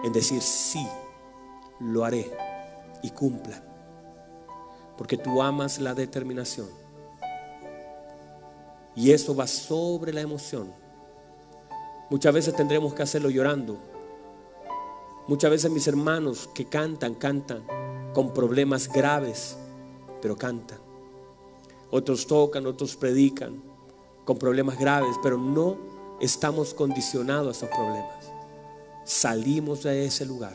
Speaker 1: en decir sí, lo haré, y cumplan. Porque tú amas la determinación. Y eso va sobre la emoción. Muchas veces tendremos que hacerlo llorando. Muchas veces mis hermanos que cantan con problemas graves, pero cantan. Otros tocan, otros predican con problemas graves, pero no estamos condicionados a esos problemas. Salimos de ese lugar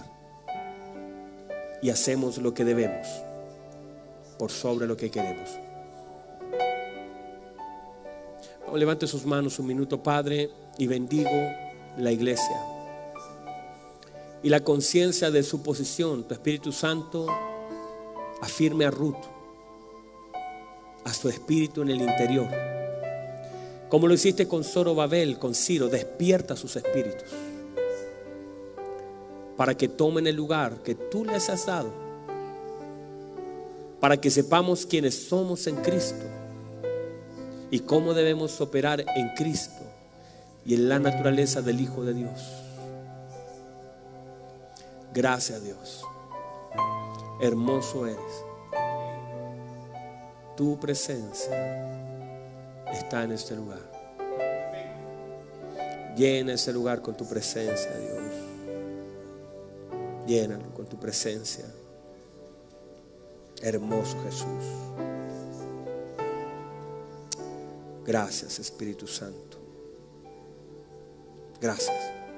Speaker 1: y hacemos lo que debemos por sobre lo que queremos. Levante sus manos un minuto, Padre, y bendigo la iglesia y la conciencia de su posición. Tu Espíritu Santo afirme a Ruth, a su espíritu en el interior, como lo hiciste con Zorobabel, con Ciro. Despierta sus espíritus para que tomen el lugar que tú les has dado, para que sepamos quiénes somos en Cristo y cómo debemos operar en Cristo y en la naturaleza del Hijo de Dios. Gracias, Dios. Hermoso eres. Tu presencia está en este lugar. Llena este lugar con tu presencia, Dios. Llénalo con tu presencia. Hermoso Jesús. Gracias, Espíritu Santo. Gracias.